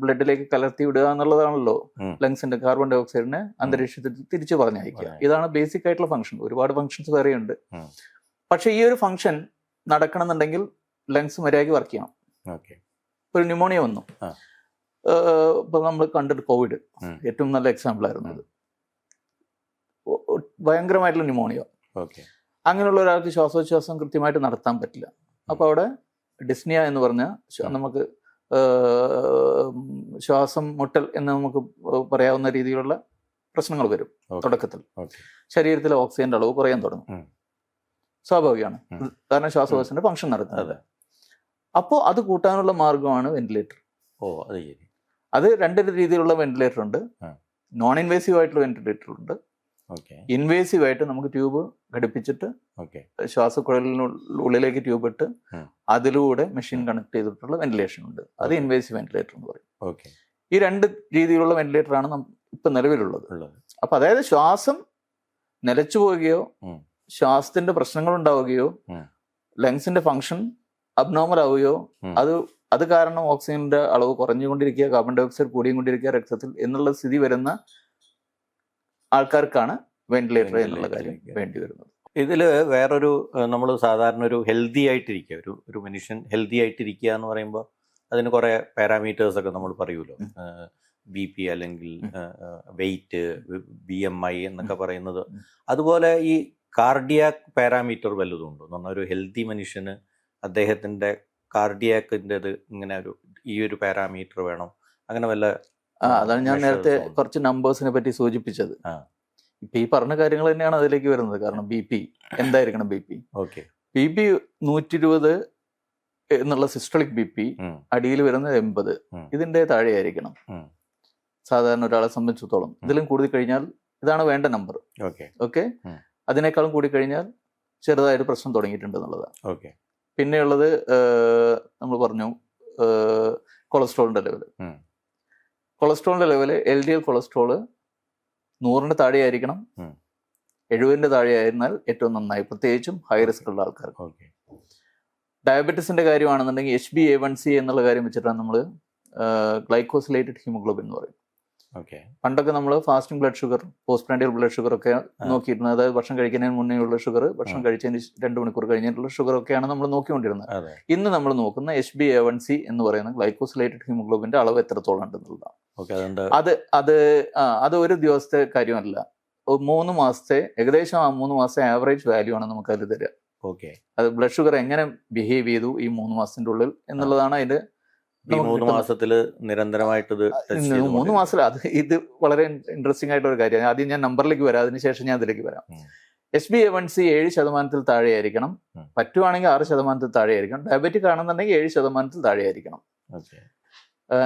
ബ്ലഡിലേക്ക് കലർത്തി വിടുക എന്നുള്ളതാണല്ലോ ലങ്സിന്റെ കാർബൺ ഡൈ ഓക്സൈഡിനെ അന്തരീക്ഷത്തിൽ തിരിച്ചു പറഞ്ഞയക്കുക. ഇതാണ് ബേസിക് ആയിട്ടുള്ള ഫംഗ്ഷൻ. ഒരുപാട് ഫംഗ്ഷൻസ് വേറെയുണ്ട്. പക്ഷെ ഈ ഒരു ഫംഗ്ഷൻ നടക്കണമെന്നുണ്ടെങ്കിൽ ലങ്സ് മര്യാദയ്ക്ക് വർക്ക് ചെയ്യണം. ഒരു ന്യൂമോണിയ വന്നു, ഇപ്പൊ നമ്മൾ കണ്ടിട്ട് കോവിഡ് ഏറ്റവും നല്ല എക്സാമ്പിൾ ആയിരുന്നു. അത് ഭയങ്കരമായിട്ടുള്ള ന്യൂമോണിയ. അങ്ങനെയുള്ള ഒരാൾക്ക് ശ്വാസോച്ഛ്വാസം കൃത്യമായിട്ട് നടത്താൻ പറ്റില്ല. അപ്പൊ അവിടെ ഡിസ്നിയ എന്ന് പറഞ്ഞാൽ നമുക്ക് ശ്വാസം മുട്ടൽ എന്ന് നമുക്ക് പറയാവുന്ന രീതിയിലുള്ള പ്രശ്നങ്ങൾ വരും. തുടക്കത്തിൽ ശരീരത്തിലെ ഓക്സിജന്റെ അളവ് കുറയാൻ തുടങ്ങും. സ്വാഭാവികമാണ്, കാരണം ശ്വാസകോശത്തിന്റെ ഫംഗ്ഷൻ നടത്തുന്നത്. അപ്പോൾ അത് കൂട്ടാനുള്ള മാർഗമാണ് വെന്റിലേറ്റർ. അത് 2 രീതിയിലുള്ള വെന്റിലേറ്റർ ഉണ്ട്. നോൺ ഇൻവേസീവ് ആയിട്ടുള്ള വെന്റിലേറ്റർ ഉണ്ട്. ഇൻവേസീവ് ആയിട്ട് നമുക്ക് ട്യൂബ് ഘടിപ്പിച്ചിട്ട് ശ്വാസക്കുഴലിനുള്ളിലേക്ക് ട്യൂബ് ഇട്ട് അതിലൂടെ മെഷീൻ കണക്ട് ചെയ്തിട്ടുള്ള വെന്റിലേഷൻ ഉണ്ട്. അത് ഇൻവേസീവ് വെന്റിലേറ്റർ എന്ന് പറയും. ഈ 2 രീതിയിലുള്ള വെന്റിലേറ്റർ ആണ് ഇപ്പൊ നിലവിലുള്ളത്. അപ്പൊ അതായത് ശ്വാസം നിലച്ചു പോവുകയോ ശ്വാസത്തിന്റെ പ്രശ്നങ്ങൾ ഉണ്ടാവുകയോ ലങ്സിന്റെ ഫംഗ്ഷൻ അബ്നോർമൽ ആവുകയോ അത് കാരണം ഓക്സിജന്റെ അളവ് കുറഞ്ഞുകൊണ്ടിരിക്കുക, കാർബൺ ഡൈ ഓക്സൈഡ് കൂടിക്കൊണ്ടിരിക്കുക രക്തത്തിൽ എന്നുള്ള സ്ഥിതി വരുന്ന ആൾക്കാർക്കാണ് വെന്റിലേറ്റർ എന്നുള്ള കാര്യം വേണ്ടി വരുന്നത്. ഇതിൽ വേറൊരു നമ്മൾ സാധാരണ ഒരു ഹെൽത്തി ആയിട്ടിരിക്കുക, ഒരു മനുഷ്യൻ ഹെൽത്തി ആയിട്ടിരിക്കുക എന്ന് പറയുമ്പോൾ അതിന് കുറേ പാരാമീറ്റേഴ്സ് ഒക്കെ നമ്മൾ പറയുമല്ലോ, BP അല്ലെങ്കിൽ വെയിറ്റ്, BMI എന്നൊക്കെ പറയുന്നത്. അതുപോലെ ഈ കാർഡിയാക് പാരാമീറ്റർ വല്ലതും ഉണ്ടോ എന്ന് പറഞ്ഞാൽ ഒരു ഹെൽത്തി മനുഷ്യന് അദ്ദേഹത്തിൻ്റെ കാർഡിയാക്കിൻ്റെത് ഇങ്ങനെ ഈ ഒരു പാരാമീറ്റർ വേണം, അങ്ങനെ വല്ല? അതാണ് ഞാൻ നേരത്തെ കുറച്ച് നമ്പേഴ്സിനെ പറ്റി സൂചിപ്പിച്ചത്. ഇപ്പൊ ഈ പറഞ്ഞ കാര്യങ്ങൾ തന്നെയാണ് അതിലേക്ക് വരുന്നത്. കാരണം BP എന്തായിരിക്കണം? ഓക്കെ, BP 120 എന്നുള്ള സിസ്റ്റോളിക് BP, അടിയിൽ വരുന്നത് 80, ഇതിന്റെ താഴെയായിരിക്കണം സാധാരണ ഒരാളെ സംബന്ധിച്ചിടത്തോളം. ഇതിലും കൂടി കഴിഞ്ഞാൽ ഇതാണ് വേണ്ട നമ്പർ. ഓക്കെ, അതിനേക്കാളും കൂടി കഴിഞ്ഞാൽ ചെറുതായിട്ട് പ്രശ്നം തുടങ്ങിയിട്ടുണ്ട് എന്നുള്ളതാണ്. പിന്നെയുള്ളത് നമ്മൾ പറഞ്ഞു കൊളസ്ട്രോളിന്റെ ലെവല്. കൊളസ്ട്രോളിന്റെ ലെവല് LDL കൊളസ്ട്രോള് 100 താഴെയായിരിക്കണം. 70 താഴെയായിരുന്നാൽ ഏറ്റവും നന്നായി, പ്രത്യേകിച്ചും ഹൈ റിസ്ക് ഉള്ള ആൾക്കാർക്ക്. ഡയബറ്റീസിന്റെ കാര്യമാണെന്നുണ്ടെങ്കിൽ HbA1c എന്നുള്ള കാര്യം വെച്ചിട്ടാണ് നമ്മൾ ഗ്ലൈക്കോസിലേറ്റഡ് ഹീമോഗ്ലോബിൻ എന്ന് പറയും. പണ്ടൊക്കെ നമ്മൾ fasting blood sugar, post prandial blood sugar ഒക്കെ നോക്കിയിരുന്നത്. അതായത് ഭക്ഷണം കഴിക്കുന്നതിന് മുന്നേ ഉള്ള ഷുഗർ, ഭക്ഷണം കഴിച്ചതിന് 2 മണിക്കൂർ കഴിഞ്ഞിട്ടുള്ള ഷുഗർ ഒക്കെയാണ് നമ്മൾ നോക്കിക്കൊണ്ടിരുന്നത്. ഇന്ന് നമ്മൾ നോക്കുന്ന HbA1c എന്ന് പറയുന്ന ഗ്ലൈക്കോസിലേറ്റഡ് ഹീമോഗ്ലോബിന്റെ അളവ് എത്രത്തോളം ഉണ്ടെന്നുള്ളതാണ്. അത് ഒരു ദിവസത്തെ കാര്യമല്ല, 3 മാസത്തെ ഏകദേശം 3 മാസത്തെ ആവറേജ് വാല്യൂ ആണ് നമുക്ക് അതിൽ തരിക. അത് ബ്ലഡ് ഷുഗർ എങ്ങനെ ബിഹേവ് ചെയ്തു ഈ 3 മാസത്തിന്റെ ഉള്ളിൽ എന്നുള്ളതാണ് അതിന്റെ. 3 മാസത്തില് നിരന്തരമായിട്ട് 3 മാസത്തിൽ ഇത് വളരെ ഇൻട്രസ്റ്റിംഗ് ആയിട്ടുള്ള ഒരു കാര്യമാണ്. ആദ്യം ഞാൻ നമ്പറിലേക്ക് വരാം, അതിനുശേഷം ഞാൻ അതിലേക്ക് വരാം. HbA1c 7% താഴെയായിരിക്കണം, പറ്റുവാണെങ്കിൽ 6% താഴെയായിരിക്കണം. ഡയബറ്റിക് ആണെന്നുണ്ടെങ്കിൽ 7% താഴെയായിരിക്കണം.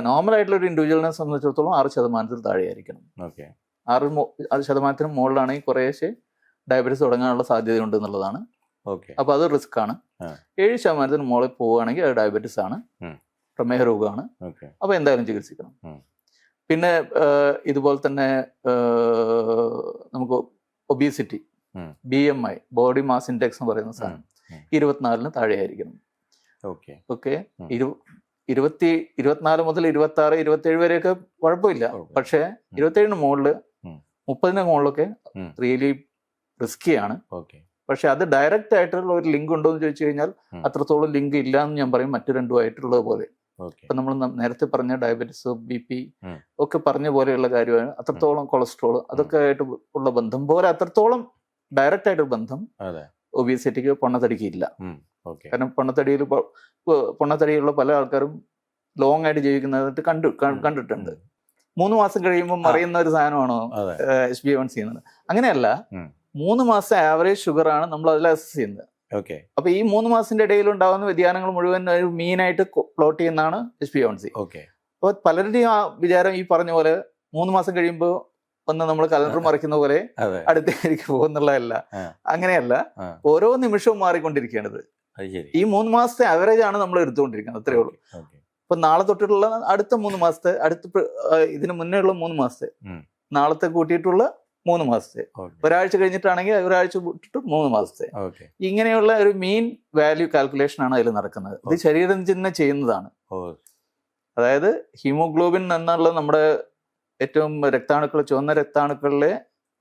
നോർമൽ ആയിട്ടുള്ള ഒരു ഇൻഡിവിജ്വലിനെ സംബന്ധിച്ചിടത്തോളം 6% താഴെയായിരിക്കണം. 6% മുകളിലാണെങ്കിൽ കുറേശ്ശെ ഡയബറ്റീസ് തുടങ്ങാനുള്ള സാധ്യതയുണ്ട് എന്നുള്ളതാണ്. അപ്പൊ അത് റിസ്ക് ആണ്. 7% മുകളിൽ പോവുകയാണെങ്കിൽ അത് ഡയബറ്റീസ് ആണ്, പ്രമേഹ രോഗമാണ്. അപ്പൊ എന്തായാലും ചികിത്സിക്കണം. പിന്നെ ഇതുപോലെ തന്നെ നമുക്ക് obesity, BMI, body mass index എന്ന് പറയുന്ന സാധനം 24 താഴെയായിരിക്കണം. ഓക്കെ, 24 മുതൽ 26, 27 വരെയൊക്കെ കുഴപ്പമില്ല. പക്ഷെ 27 മുകളില് 30 മുകളിലൊക്കെ റിയലി റിസ്കിയാണ്. പക്ഷെ അത് ഡയറക്റ്റ് ആയിട്ടുള്ള ഒരു ലിങ്ക് ഉണ്ടോ എന്ന് ചോദിച്ചു കഴിഞ്ഞാൽ അത്രത്തോളം ലിങ്ക് ഇല്ല എന്ന് ഞാൻ പറയും, മറ്റു രണ്ടുമായിട്ടുള്ളത് പോലെ. ഇപ്പൊ നമ്മൾ നേരത്തെ പറഞ്ഞ ഡയബറ്റീസ്, BP ഒക്കെ പറഞ്ഞ പോലെയുള്ള കാര്യമാണ്. അത്രത്തോളം കൊളസ്ട്രോൾ അതൊക്കെ ആയിട്ട് ഉള്ള ബന്ധം പോലെ അത്രത്തോളം ഡയറക്റ്റ് ആയിട്ടൊരു ബന്ധം ഒബീസിറ്റിക്ക്, പൊണ്ണത്തടിക്ക് ഇല്ല. കാരണം പൊണ്ണത്തടിയുള്ള പല ആൾക്കാരും ലോങ് ആയിട്ട് ജീവിക്കുന്നതായിട്ട് കണ്ടിട്ടുണ്ട്. 3 മാസം കഴിയുമ്പോൾ മറിയുന്ന ഒരു സാധനമാണോ HbA1c എന്നത്? അങ്ങനെയല്ല, 3 മാസം ആവറേജ് ഷുഗർ ആണ് നമ്മൾ അതിൽ അസസ് ചെയ്യുന്നത്. അപ്പൊ ഈ 3 മാസത്തിന്റെ ഇടയിൽ ഉണ്ടാകുന്ന വ്യതിയാനങ്ങൾ മുഴുവൻ മീനായിട്ട് പ്ലോട്ട് ചെയ്യുന്നതാണ് HbA1c. അപ്പൊ പലരുടെയും ആ വിചാരം ഈ പറഞ്ഞ പോലെ 3 മാസം കഴിയുമ്പോൾ ഒന്ന് നമ്മൾ കലണ്ടർ മറിക്കുന്ന പോലെ അടുത്തേക്ക് പോകുന്നുള്ളതല്ല. അങ്ങനെയല്ല, ഓരോ നിമിഷവും മാറിക്കൊണ്ടിരിക്കേണ്ടത്. ഈ 3 മാസത്തെ ആവറേജ് ആണ് നമ്മൾ എടുത്തുകൊണ്ടിരിക്കുന്നത്, അത്രേ ഉള്ളൂ. ഇപ്പൊ നാളെ തൊട്ടിട്ടുള്ള അടുത്ത 3 മാസത്തെ, ഇതിന് മുന്നേ ഉള്ള 3 മാസത്തെ, നാളത്തെ കൂട്ടിയിട്ടുള്ള 3 മാസത്തെ, ഒരാഴ്ച കഴിഞ്ഞിട്ടാണെങ്കിൽ ഒരാഴ്ച വിട്ടിട്ട് 3 മാസത്തെ, ഇങ്ങനെയുള്ള ഒരു മീൻ വാല്യൂ കാൽക്കുലേഷൻ ആണ് അതിൽ നടക്കുന്നത്. ഇത് ശരീരം തന്നെ ചെയ്യുന്നതാണ്. അതായത് ഹീമോഗ്ലോബിൻ എന്നുള്ള നമ്മുടെ ഏറ്റവും രക്താണുക്കൾ, ചുവന്ന രക്താണുക്കളിലെ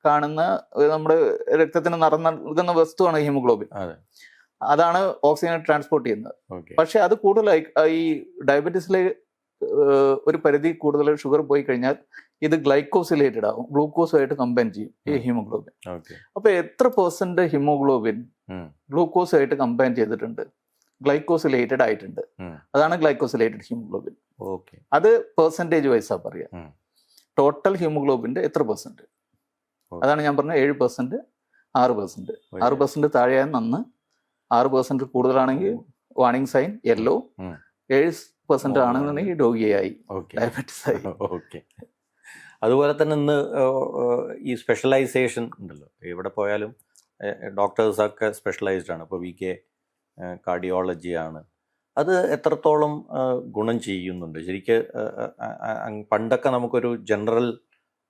കാണുന്ന നമ്മുടെ രക്തത്തിന് നിറം നൽകുന്ന വസ്തുവാണ് ഹീമോഗ്ലോബിൻ. അതാണ് ഓക്സിജനെ ട്രാൻസ്പോർട്ട് ചെയ്യുന്നത്. പക്ഷെ അത് കൂടുതലായി ഈ ഡയബറ്റീസിലെ ഒരു പരിധി കൂടുതൽ ഷുഗർ പോയി കഴിഞ്ഞാൽ ഇത് ഗ്ലൈക്കോസിലേറ്റഡ് ആവും, ഗ്ലൂക്കോസുമായിട്ട് കമ്പൈൻ ചെയ്യും ഈ ഹീമോഗ്ലോബിൻ. അപ്പൊ എത്ര % ഹീമോഗ്ലോബിൻ ഗ്ലൂക്കോസുമായിട്ട് കമ്പൈൻ ചെയ്തിട്ടുണ്ട്, ഗ്ലൈക്കോസിലേറ്റഡ് ആയിട്ടുണ്ട്, അതാണ് ഗ്ലൈക്കോസിലേറ്റഡ് ഹീമോഗ്ലോബിൻ. അത് പെർസെൻറ്റേജ് വൈസാ പറയാ. ടോട്ടൽ ഹീമോഗ്ലോബിന്റെ എത്ര %? അതാണ് ഞാൻ പറഞ്ഞ 7%, 6%. 6% താഴെയായ നന്ന്, 6% കൂടുതലാണെങ്കിൽ വാർണിംഗ് സൈൻ യെല്ലോ, 7% ആണെന്നുണ്ടെങ്കിൽ രോഗിയായി, ഡയബറ്റീസ് ആയി. അതുപോലെ തന്നെ ഇന്ന് ഈ സ്പെഷ്യലൈസേഷൻ ഉണ്ടല്ലോ, എവിടെ പോയാലും ഡോക്ടേഴ്സൊക്കെ സ്പെഷ്യലൈസ്ഡ് ആണ്. ഇപ്പോൾ VK കാർഡിയോളജി ആണ്. അത് എത്രത്തോളം ഗുണം ചെയ്യുന്നുണ്ട് ശരിക്കും? പണ്ടൊക്കെ നമുക്കൊരു ജനറൽ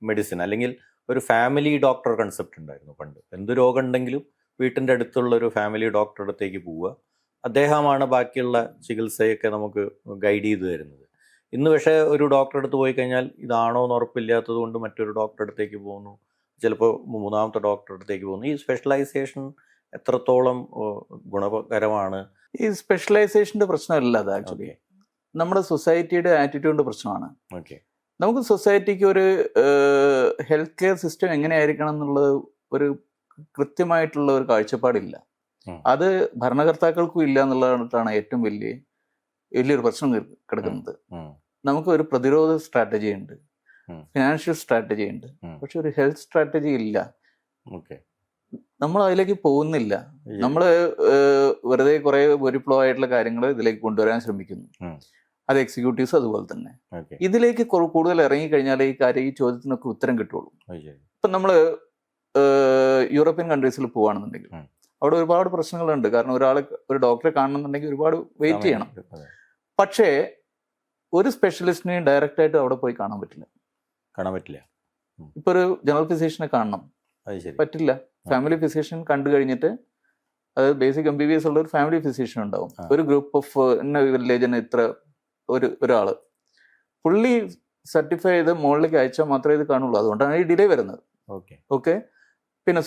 മെഡിസിൻ അല്ലെങ്കിൽ ഒരു ഫാമിലി ഡോക്ടർ കൺസെപ്റ്റ് ഉണ്ടായിരുന്നു പണ്ട്. എന്ത് രോഗം ഉണ്ടെങ്കിലും വീട്ടിൻ്റെ അടുത്തുള്ള ഒരു ഫാമിലി ഡോക്ടറുടെ അടുത്തേക്ക് പോവുക, അദ്ദേഹമാണ് ബാക്കിയുള്ള ചികിത്സയൊക്കെ നമുക്ക് ഗൈഡ് ചെയ്തു തരുന്നത്. ഇന്ന് പക്ഷേ ഒരു ഡോക്ടറെ അടുത്ത് പോയി കഴിഞ്ഞാൽ ഇതാണോ എന്ന് ഉറപ്പില്ലാത്തത് കൊണ്ട് മറ്റൊരു ഡോക്ടറെ അടുത്തേക്ക് പോകുന്നു, ചിലപ്പോൾ മൂന്നാമത്തെ ഡോക്ടറുടെ അടുത്തേക്ക് പോകുന്നു. ഈ സ്പെഷ്യലൈസേഷൻ എത്രത്തോളം ഗുണകരമാണ്? ഈ സ്പെഷ്യലൈസേഷന്റെ പ്രശ്നമല്ല അത്. ആക്ച്വലി നമ്മുടെ സൊസൈറ്റിയുടെ ആറ്റിറ്റ്യൂഡിന്റെ പ്രശ്നമാണ്. ഓക്കെ, നമുക്ക് സൊസൈറ്റിക്ക് ഒരു ഹെൽത്ത് കെയർ സിസ്റ്റം എങ്ങനെയായിരിക്കണം എന്നുള്ളത് ഒരു കൃത്യമായിട്ടുള്ള ഒരു കാഴ്ചപ്പാടില്ല. അത് ഭരണകർത്താക്കൾക്കും ഇല്ല എന്നുള്ളതാണ് ഏറ്റവും വലിയൊരു പ്രശ്നം കിടക്കുന്നത്. നമുക്ക് ഒരു പ്രതിരോധ സ്ട്രാറ്റജി ഉണ്ട്, ഫിനാൻഷ്യൽ സ്ട്രാറ്റജി ഉണ്ട്, പക്ഷെ ഒരു ഹെൽത്ത് സ്ട്രാറ്റജി ഇല്ല. നമ്മൾ അതിലേക്ക് പോകുന്നില്ല. നമ്മൾ വെറുതെ കുറെ ഒരു ഫ്ലോ ആയിട്ടുള്ള കാര്യങ്ങൾ ഇതിലേക്ക് കൊണ്ടുവരാൻ ശ്രമിക്കുന്നു. അത് എക്സിക്യൂട്ടീവ്സ് അതുപോലെ തന്നെ. ഇതിലേക്ക് കൂടുതൽ ഇറങ്ങിക്കഴിഞ്ഞാൽ ഈ ചോദ്യത്തിനൊക്കെ ഉത്തരം കിട്ടുള്ളൂ. ഇപ്പം നമ്മൾ യൂറോപ്യൻ കൺട്രീസിൽ പോവുകയാണെന്നുണ്ടെങ്കിൽ അവിടെ ഒരുപാട് പ്രശ്നങ്ങളുണ്ട്. കാരണം ഒരു ഡോക്ടറെ കാണണമെന്നുണ്ടെങ്കിൽ ഒരുപാട് വെയിറ്റ് ചെയ്യണം. പക്ഷേ ഒരു സ്പെഷ്യലിസ്റ്റിനെ ഡയറക്റ്റ് ആയിട്ട് അവിടെ പോയി കാണാൻ പറ്റില്ല. ഇപ്പൊ ഒരു ജനറൽ ഫിസിഷ്യനെ കാണണം, പറ്റില്ല. ഫാമിലി ഫിസിഷ്യൻ കണ്ടു കഴിഞ്ഞിട്ട്, അതായത് ബേസിക് MBBS ഉള്ള ഒരു ഫാമിലി ഫിസിഷ്യൻ ഉണ്ടാവും. ഒരു ഗ്രൂപ്പ് ഓഫ് വില്ലേജിന് ഇത്ര ഒരാള് ഫുള്ളി സർട്ടിഫൈ ചെയ്ത് മുകളിലേക്ക് അയച്ചാൽ മാത്രമേ ഇത് കാണുള്ളൂ. അതുകൊണ്ടാണ് ഈ ഡിലേ വരുന്നത്. ഓക്കെ, പിന്നെ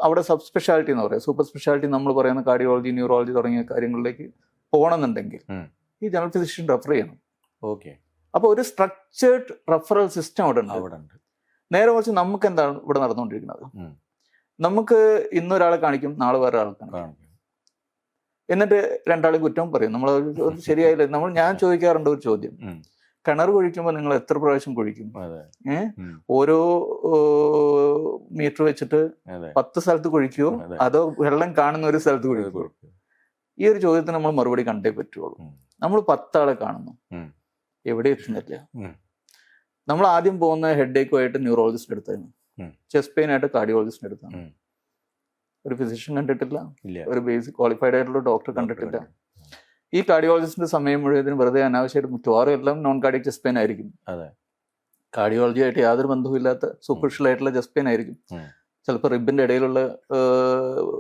അവിടെ സബ് സ്പെഷ്യാലിറ്റി എന്ന് പറയാം. സൂപ്പർ സ്പെഷ്യാലിറ്റി നമ്മൾ പറയുന്ന കാർഡിയോളജി, ന്യൂറോളജി തുടങ്ങിയ കാര്യങ്ങളിലേക്ക് പോകണമെന്നുണ്ടെങ്കിൽ ഈ ജനറൽ ഫിസിഷ്യൻ റെഫർ ചെയ്യണം. ഓക്കെ, അപ്പോൾ ഒരു സ്ട്രക്ചേർഡ് റെഫറൽ സിസ്റ്റം അവിടെ ഉണ്ട്. നേരെ കുറച്ച് നമുക്ക് എന്താണ് ഇവിടെ നടന്നുകൊണ്ടിരിക്കുന്നത്? നമുക്ക് ഇന്നൊരാളെ കാണിക്കും, നാളെ വേറെ ആളെ കാണിക്കും, എന്നിട്ട് രണ്ടാളെ കുറ്റവും പറയും. നമ്മൾ ശരിയായില്ല. ഞാൻ ചോദിക്കാറുണ്ട് ഒരു ചോദ്യം, കിണർ കുഴിക്കുമ്പോൾ നിങ്ങൾ എത്ര പ്രാവശ്യം കുഴിക്കും? ഓരോ മീറ്റർ വെച്ചിട്ട് 10 സ്ഥലത്ത് കുഴിക്കുമോ, അതോ വെള്ളം കാണുന്ന ഒരു സ്ഥലത്ത് കുഴിക്കുമോ? ഈ ഒരു ചോദ്യത്തിന് നമ്മൾ മറുപടി കണ്ടേ പറ്റുള്ളൂ. നമ്മൾ 10 ആളെ കാണുന്നു, എവിടെ എത്തുന്നില്ല. നമ്മൾ ആദ്യം പോകുന്ന ഹെഡ് ഏക്കുമായിട്ട് ന്യൂറോളജിസ്റ്റ് എടുത്തായിരുന്നു, ചെസ്റ്റ് പെയിൻ ആയിട്ട് കാർഡിയോളജിസ്റ്റ് എടുത്താണ്. ഒരു ഫിസിഷ്യൻ കണ്ടിട്ടില്ല, ഒരു ബേസിക് ക്വാളിഫൈഡ് ആയിട്ടുള്ള ഡോക്ടർ കണ്ടിട്ടില്ല. ഈ കാർഡിയോളജിസ്റ്റിന്റെ സമയം മുഴുവൻ വെറുതെ അനാവശ്യമായിട്ട് മിക്കവാറും എല്ലാം നോൺ കാർഡിയക് ചെസ്റ്റ് പെയിൻ ആയിരിക്കും. കാർഡിയോളജി ആയിട്ട് യാതൊരു ബന്ധവുമില്ലാത്ത സൂപ്പർഫിഷ്യൽ ആയിട്ടുള്ള ചെസ്റ്റ് പെയിൻ ആയിരിക്കും. ചിലപ്പോൾ റിബിന്റെ ഇടയിലുള്ള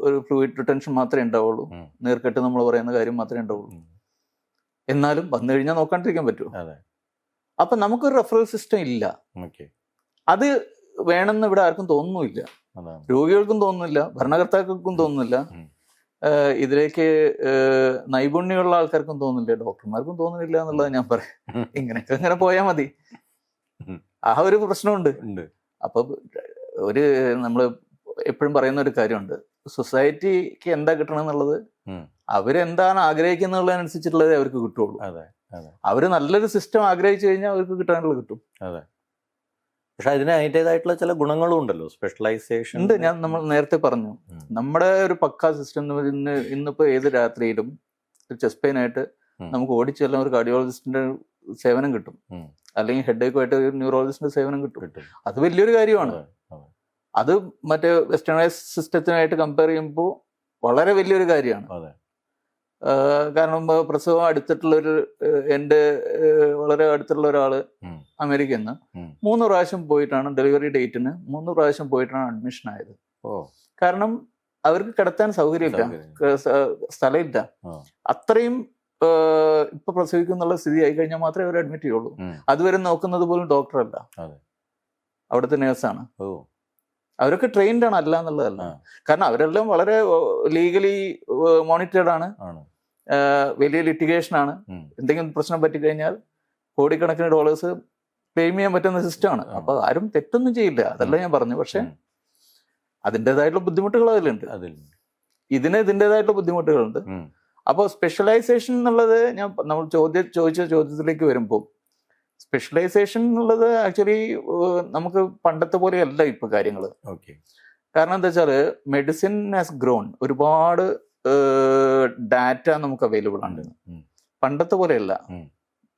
ഒരു ഫ്ലൂയിഡ് റിട്ടൻഷൻ മാത്രമേ ഉണ്ടാവുള്ളൂ, നീർക്കെട്ട് നമ്മൾ പറയുന്ന കാര്യം മാത്രമേ ഉണ്ടാവുള്ളൂ. എന്നാലും വന്നു കഴിഞ്ഞാൽ നോക്കാണ്ടിരിക്കാൻ പറ്റുമോ? അപ്പൊ നമുക്കൊരു റെഫറൽ സിസ്റ്റം ഇല്ല. അത് വേണമെന്ന് ഇവിടെ ആർക്കും തോന്നുന്നില്ല, രോഗികൾക്കും തോന്നുന്നില്ല, ഭരണകർത്താക്കൾക്കും തോന്നുന്നില്ല, ഇതിലേക്ക് നൈപുണ്യമുള്ള ആൾക്കാർക്കും തോന്നുന്നില്ല, ഡോക്ടർമാർക്കും തോന്നുന്നില്ല എന്നുള്ളത് ഞാൻ പറയാം. ഇങ്ങനെയൊക്കെ ഇങ്ങനെ പോയാൽ മതി. ആ ഒരു പ്രശ്നമുണ്ട്. അപ്പൊ നമ്മൾ എപ്പോഴും പറയുന്ന ഒരു കാര്യമുണ്ട്, സൊസൈറ്റിക്ക് എന്താ കിട്ടണം എന്നുള്ളത് അവരെന്താണ് ആഗ്രഹിക്കുന്നുള്ളതനുസരിച്ചിട്ടുള്ളതേ അവർക്ക് കിട്ടുള്ളൂ. അവര് നല്ലൊരു സിസ്റ്റം ആഗ്രഹിച്ചു കഴിഞ്ഞാൽ അവർക്ക് കിട്ടാനുള്ളത് കിട്ടും. പക്ഷെ അതിന് അതിൻ്റെതായിട്ടുള്ള ചില ഗുണങ്ങളും ഉണ്ടല്ലോ, സ്പെഷ്യലൈസേഷൻ ഉണ്ട്. നമ്മൾ നേരത്തെ പറഞ്ഞു, നമ്മുടെ ഒരു പക്കാ സിസ്റ്റം ഇന്നിപ്പോ ഏത് രാത്രിയിലും ചെസ്റ്റ് പെയിൻ ആയിട്ട് നമുക്ക് ഓടിച്ചെല്ലാം ഒരു കാർഡിയോളജിസ്റ്റിന്റെ സേവനം കിട്ടും, അല്ലെങ്കിൽ ഹെഡ് ഏക്കുമായിട്ട് ഒരു ന്യൂറോളജിസ്റ്റിന്റെ സേവനം കിട്ടും. അത് വലിയൊരു കാര്യമാണ്. അത് മറ്റേ വെസ്റ്റേണൈസ് സിസ്റ്റത്തിനായിട്ട് കമ്പയർ ചെയ്യുമ്പോൾ വളരെ വലിയൊരു കാര്യമാണ്. കാരണം പ്രസവം അടുത്തിട്ടുള്ളൊരു എൻ്റെ വളരെ അടുത്തുള്ള ഒരാള് അമേരിക്കയിൽ നിന്ന് 3 പ്രാവശ്യം പോയിട്ടാണ് ഡെലിവറി ഡേറ്റിന് 3 പ്രാവശ്യം പോയിട്ടാണ് അഡ്മിഷൻ ആയത്. കാരണം അവർക്ക് കിടത്താൻ സൗകര്യമില്ല, സ്ഥലമില്ല. അത്രയും ഇപ്പൊ പ്രസവിക്കുന്നുള്ള സ്ഥിതി ആയി കഴിഞ്ഞാൽ മാത്രമേ അവർ അഡ്മിറ്റ് ചെയ്യുള്ളൂ. അതുവരെ നോക്കുന്നത് പോലും ഡോക്ടറല്ല, അവിടുത്തെ നേഴ്സാണ്. അവരൊക്കെ ട്രെയിൻഡ് ആണ്, അല്ല എന്നുള്ളതല്ല. കാരണം അവരെല്ലാം വളരെ ലീഗലി മോണിറ്റേർഡ് ആണ്, വലിയ ലിറ്റിഗേഷൻ ആണ്. എന്തെങ്കിലും പ്രശ്നം പറ്റിക്കഴിഞ്ഞാൽ കോടിക്കണക്കിന് ഡോളേഴ്സ് ക്ലെയിം ചെയ്യാൻ പറ്റുന്ന സിസ്റ്റമാണ്. അപ്പൊ ആരും തെറ്റൊന്നും ചെയ്യില്ല, അതല്ല ഞാൻ പറഞ്ഞു. പക്ഷെ അതിൻ്റെതായിട്ടുള്ള ബുദ്ധിമുട്ടുകൾ അതിലുണ്ട്, ഇതിൻ്റെതായിട്ടുള്ള ബുദ്ധിമുട്ടുകളുണ്ട്. അപ്പോൾ സ്പെഷ്യലൈസേഷൻ എന്നുള്ളത് നമ്മൾ ചോദിച്ച ചോദ്യത്തിലേക്ക് വരുമ്പോൾ, സ്പെഷ്യലൈസേഷൻ എന്നുള്ളത് ആക്ച്വലി നമുക്ക് പണ്ടത്തെ പോലെയല്ല ഇപ്പൊ കാര്യങ്ങൾ. കാരണം എന്താ വെച്ചാൽ മെഡിസിൻ ഹാസ് ഗ്രോൺ, ഒരുപാട് ഡാറ്റ നമുക്ക് അവൈലബിൾ ആണ്. പണ്ടത്തെ പോലെയല്ല,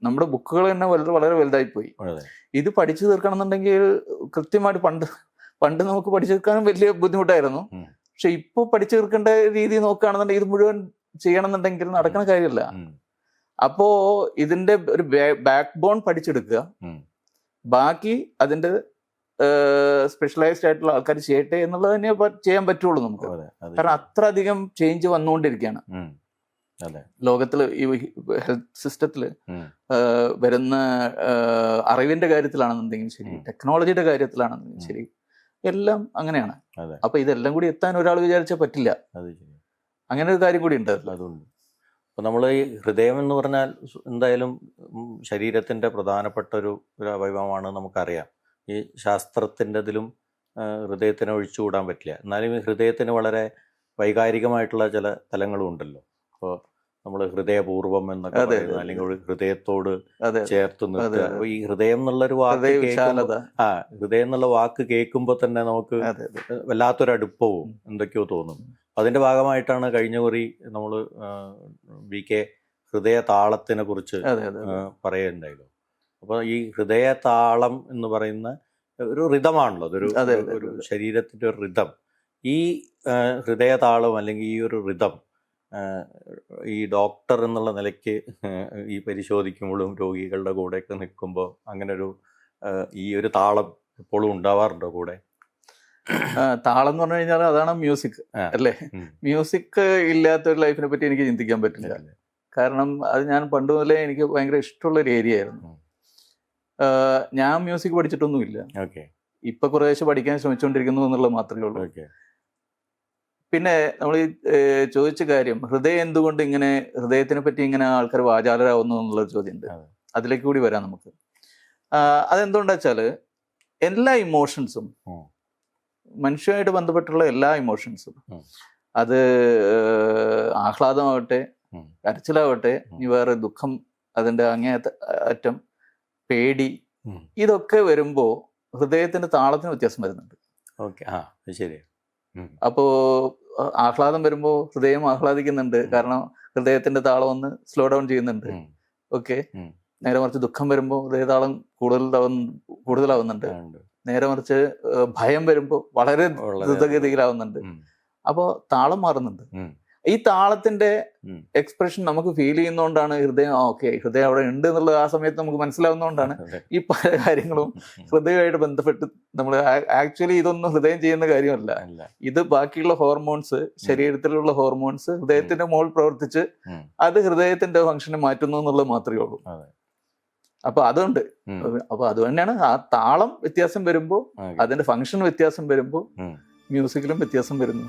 നമ്മുടെ ബുക്കുകൾ തന്നെ വളരെ വലുതായി പോയി. ഇത് പഠിച്ചു തീർക്കണം എന്നുണ്ടെങ്കിൽ കൃത്യമായിട്ട് പണ്ട് നമുക്ക് പഠിച്ചു തീർക്കാനും വലിയ ബുദ്ധിമുട്ടായിരുന്നു. പക്ഷെ ഇപ്പൊ പഠിച്ചു തീർക്കേണ്ട രീതി നോക്കുകയാണെന്നുണ്ടെങ്കിൽ ഇത് മുഴുവൻ ചെയ്യണമെന്നുണ്ടെങ്കിൽ നടക്കുന്ന കാര്യമല്ല. അപ്പോ ഇതിന്റെ ഒരു ബാക്ക് ബോൺ പഠിച്ചെടുക്കുക, ബാക്കി അതിന്റെ സ്പെഷ്യലൈസ്ഡ് ആയിട്ടുള്ള ആൾക്കാർ ചെയ്യട്ടെ എന്നുള്ളത് തന്നെ ചെയ്യാൻ പറ്റുള്ളൂ നമുക്ക്. കാരണം അത്ര അധികം ചേഞ്ച് വന്നുകൊണ്ടിരിക്കുകയാണ് ലോകത്തില്. ഈ ഹെൽത്ത് സിസ്റ്റത്തില് വരുന്ന അറിവിന്റെ കാര്യത്തിലാണെന്നുണ്ടെങ്കിലും ശരി, ടെക്നോളജിയുടെ കാര്യത്തിലാണെന്നുണ്ടെങ്കിലും ശരി, എല്ലാം അങ്ങനെയാണ്. അതെ. അപ്പൊ ഇതെല്ലാം കൂടി എത്താൻ ഒരാൾ വിചാരിച്ചാൽ പറ്റില്ല. അത് ശരി. അങ്ങനെ ഒരു കാര്യം കൂടി ഉണ്ട്. അതുണ്ട്. അപ്പോൾ നമ്മൾ ഈ ഹൃദയം എന്ന് പറഞ്ഞാൽ എന്തായാലും ശരീരത്തിൻ്റെ പ്രധാനപ്പെട്ട ഒരു അവയവമാണ്, നമുക്കറിയാം. ഈ ശാസ്ത്രത്തിൻ്റെ ഇതിലും ഹൃദയത്തിനെ ഒഴിച്ചുകൂടാൻ പറ്റില്ല. എന്നാലും ഈ ഹൃദയത്തിന് വളരെ വൈകാരികമായിട്ടുള്ള ചില തലങ്ങളും ഉണ്ടല്ലോ. അപ്പോൾ നമ്മൾ ഹൃദയപൂർവം എന്നൊക്കെ പറയുന്നത്, അല്ലെങ്കിൽ ഹൃദയത്തോട് ചേർത്ത് നിർത്തുക. അപ്പോൾ ഈ ഹൃദയം എന്നുള്ളൊരു വാക്ക് ഹൃദയം എന്നുള്ള വാക്ക് കേൾക്കുമ്പോൾ തന്നെ നമുക്ക് വല്ലാത്തൊരു അടുപ്പവും എന്തൊക്കെയോ തോന്നും. അതിന്റെ ഭാഗമായിട്ടാണ് കഴിഞ്ഞ കുറി നമ്മൾ BK ഹൃദയ താളത്തിനെ കുറിച്ച് പറയുന്നുണ്ടായല്ലോ. അപ്പോൾ ഈ ഹൃദയ താളം എന്ന് പറയുന്ന ഒരു റിതമാണല്ലോ, ഒരു ശരീരത്തിന്റെ ഒരു റിതം. ഈ ഹൃദയ താളം അല്ലെങ്കിൽ ഈ ഒരു റിതം ഈ ഡോക്ടർ എന്നുള്ള നിലയ്ക്ക് ഈ പരിശോധിക്കുമ്പോഴും രോഗികളുടെ കൂടെയൊക്കെ നിൽക്കുമ്പോൾ അങ്ങനെ ഈ ഒരു താളം എപ്പോഴും ഉണ്ടാവാറുണ്ടോ കൂടെ? താളം എന്ന് പറഞ്ഞു കഴിഞ്ഞാൽ അതാണ് മ്യൂസിക് അല്ലേ. മ്യൂസിക് ഇല്ലാത്ത ഒരു ലൈഫിനെ പറ്റി എനിക്ക് ചിന്തിക്കാൻ പറ്റില്ല. കാരണം അത് ഞാൻ പണ്ട് മുതലേ എനിക്ക് ഭയങ്കര ഇഷ്ടമുള്ളൊരു ഏരിയ ആയിരുന്നു. ഞാൻ മ്യൂസിക് പഠിച്ചിട്ടൊന്നുമില്ല. ഇപ്പൊ കുറേശ്ശെ പഠിക്കാൻ ശ്രമിച്ചുകൊണ്ടിരിക്കുന്നു എന്നുള്ളത് മാത്രമേ ഉള്ളൂ. പിന്നെ നമ്മൾ ഈ ചോദിച്ച കാര്യം, ഹൃദയം എന്തുകൊണ്ട് ഇങ്ങനെ, ഹൃദയത്തിനെ പറ്റി ഇങ്ങനെ ആൾക്കാർ വാചാലരാകുന്നു എന്നുള്ളൊരു ചോദ്യമുണ്ട്. അതിലേക്ക് കൂടി വരാം നമുക്ക്. അതെന്തുകൊണ്ടാ വെച്ചാല് എല്ലാ ഇമോഷൻസും, മനുഷ്യമായിട്ട് ബന്ധപ്പെട്ടുള്ള എല്ലാ ഇമോഷൻസും, അത് ആഹ്ലാദമാവട്ടെ, കരച്ചിലാവട്ടെ, ഇനി വേറെ ദുഃഖം, അതിൻ്റെ അങ്ങേയറ്റം പേടി, ഇതൊക്കെ വരുമ്പോ ഹൃദയത്തിന്റെ താളത്തിന് വ്യത്യാസം വരുന്നുണ്ട്. അപ്പോ ആഹ്ലാദം വരുമ്പോ ഹൃദയം ആഹ്ലാദിക്കുന്നുണ്ട്, കാരണം ഹൃദയത്തിന്റെ താളം ഒന്ന് സ്ലോ ഡൗൺ ചെയ്യുന്നുണ്ട്. ഓക്കെ. നേരെ മറിച്ച് ദുഃഖം വരുമ്പോ ഹൃദയതാളം കൂടുതലാവുന്നുണ്ട്. നേരെ മറിച്ച് ഭയം വരുമ്പോ വളരെ ദ്രുതഗതിയിലാവുന്നുണ്ട്. അപ്പോ താളം മാറുന്നുണ്ട്. ഈ താളത്തിന്റെ എക്സ്പ്രഷൻ നമുക്ക് ഫീൽ ചെയ്യുന്നതുകൊണ്ടാണ് ഹൃദയം ഹൃദയം അവിടെ ഉണ്ട് എന്നുള്ളത് ആ സമയത്ത് നമുക്ക് മനസ്സിലാവുന്നതുകൊണ്ടാണ് ഈ പല കാര്യങ്ങളും ഹൃദയമായിട്ട് ബന്ധപ്പെട്ട് നമ്മൾ ആക്ച്വലി ഇതൊന്നും ഹൃദയം ചെയ്യുന്ന കാര്യമല്ല. ഇത് ബാക്കിയുള്ള ഹോർമോൺസ്, ശരീരത്തിലുള്ള ഹോർമോൺസ് ഹൃദയത്തിന്റെ മുകളിൽ പ്രവർത്തിച്ച് അത് ഹൃദയത്തിന്റെ ഫംഗ്ഷനെ മാറ്റുന്നു എന്നുള്ളത് മാത്രമേ ഉള്ളൂ. അപ്പൊ അതുകൊണ്ട് അത് തന്നെയാണ് ആ താളം വ്യത്യാസം വരുമ്പോ, അതിന്റെ ഫംഗ്ഷൻ വ്യത്യാസം വരുമ്പോ മ്യൂസിക്കിലും വ്യത്യാസം വരുന്നു.